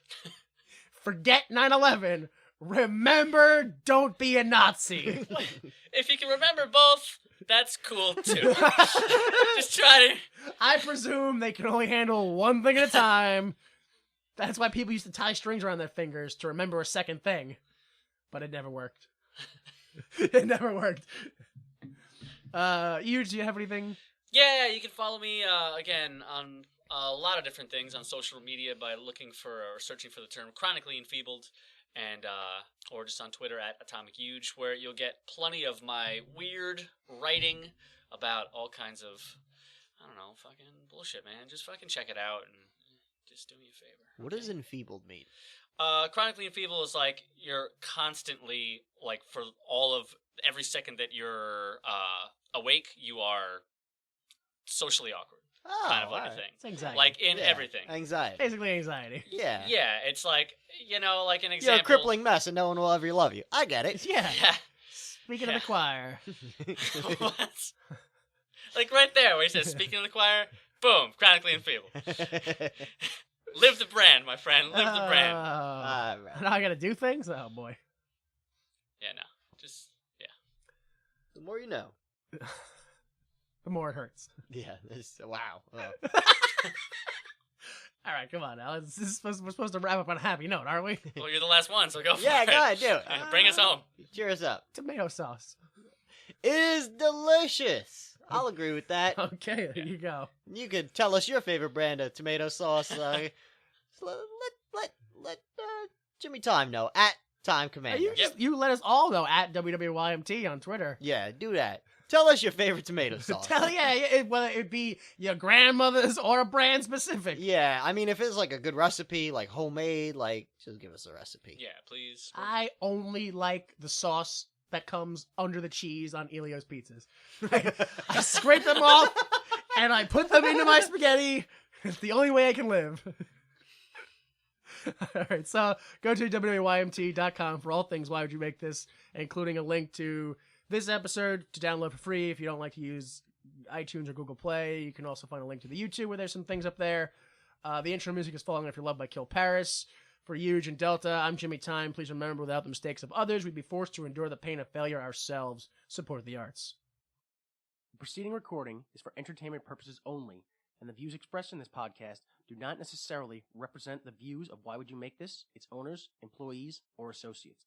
Forget 9/11. Remember, don't be a Nazi. If you can remember both, that's cool too. Just try to. I presume they can only handle one thing at a time. That's why people used to tie strings around their fingers to remember a second thing. But it never worked. It never worked. Do you have anything? Yeah, you can follow me again on a lot of different things on social media by looking for or searching for the term chronically enfeebled, and or just on Twitter at Atomic Huge, where you'll get plenty of my weird writing about all kinds of, I don't know, fucking bullshit, man. Just fucking check it out and just do me a favor. What does enfeebled mean? Chronically enfeebled is like you're constantly, like, for every second that you're awake, you are socially awkward. Oh, kind of like a thing. It's anxiety. Like in everything. Anxiety. Basically anxiety. Yeah. Yeah, it's like, like an example. You're a crippling mess and no one will ever love you. I get it. Yeah. Yeah. Speaking of the choir. What? Like right there where he says, speaking of the choir, boom, chronically enfeebled. Live the brand, my friend. Live the brand. Now I gotta do things? Oh, boy. Yeah, no. Just, yeah. The more you know. The more it hurts. Yeah. Wow. Oh. All right, come on now. We're supposed to wrap up on a happy note, aren't we? Well, you're the last one, so go for it. Yeah, go ahead, do it. Bring us home. Cheers up. Tomato sauce. It is delicious. I'll agree with that. Okay, there you go. You could tell us your favorite brand of tomato sauce. Let Jimmy Time know at Time Commander. You let us all know at WWYMT on Twitter. Yeah, do that. Tell us your favorite tomato sauce. Whether it be your grandmother's or a brand specific. Yeah, I mean, if it's like a good recipe, like homemade, like just give us a recipe. Yeah, please. I only like the sauce that comes under the cheese on Elio's pizzas. I scrape them off and I put them into my spaghetti. It's the only way I can live. All right, so go to www.ymt.com for all things Why Would You Make This, including a link to this episode to download for free if you don't like to use iTunes or Google Play. You can also find a link to the YouTube where there's some things up there. The intro music is Falling Off Your Love by Kill Paris. For Huge and Delta, I'm Jimmy Time. Please remember, without the mistakes of others, we'd be forced to endure the pain of failure ourselves. Support the arts. The preceding recording is for entertainment purposes only, and the views expressed in this podcast do not necessarily represent the views of Why Would You Make This, its owners, employees, or associates.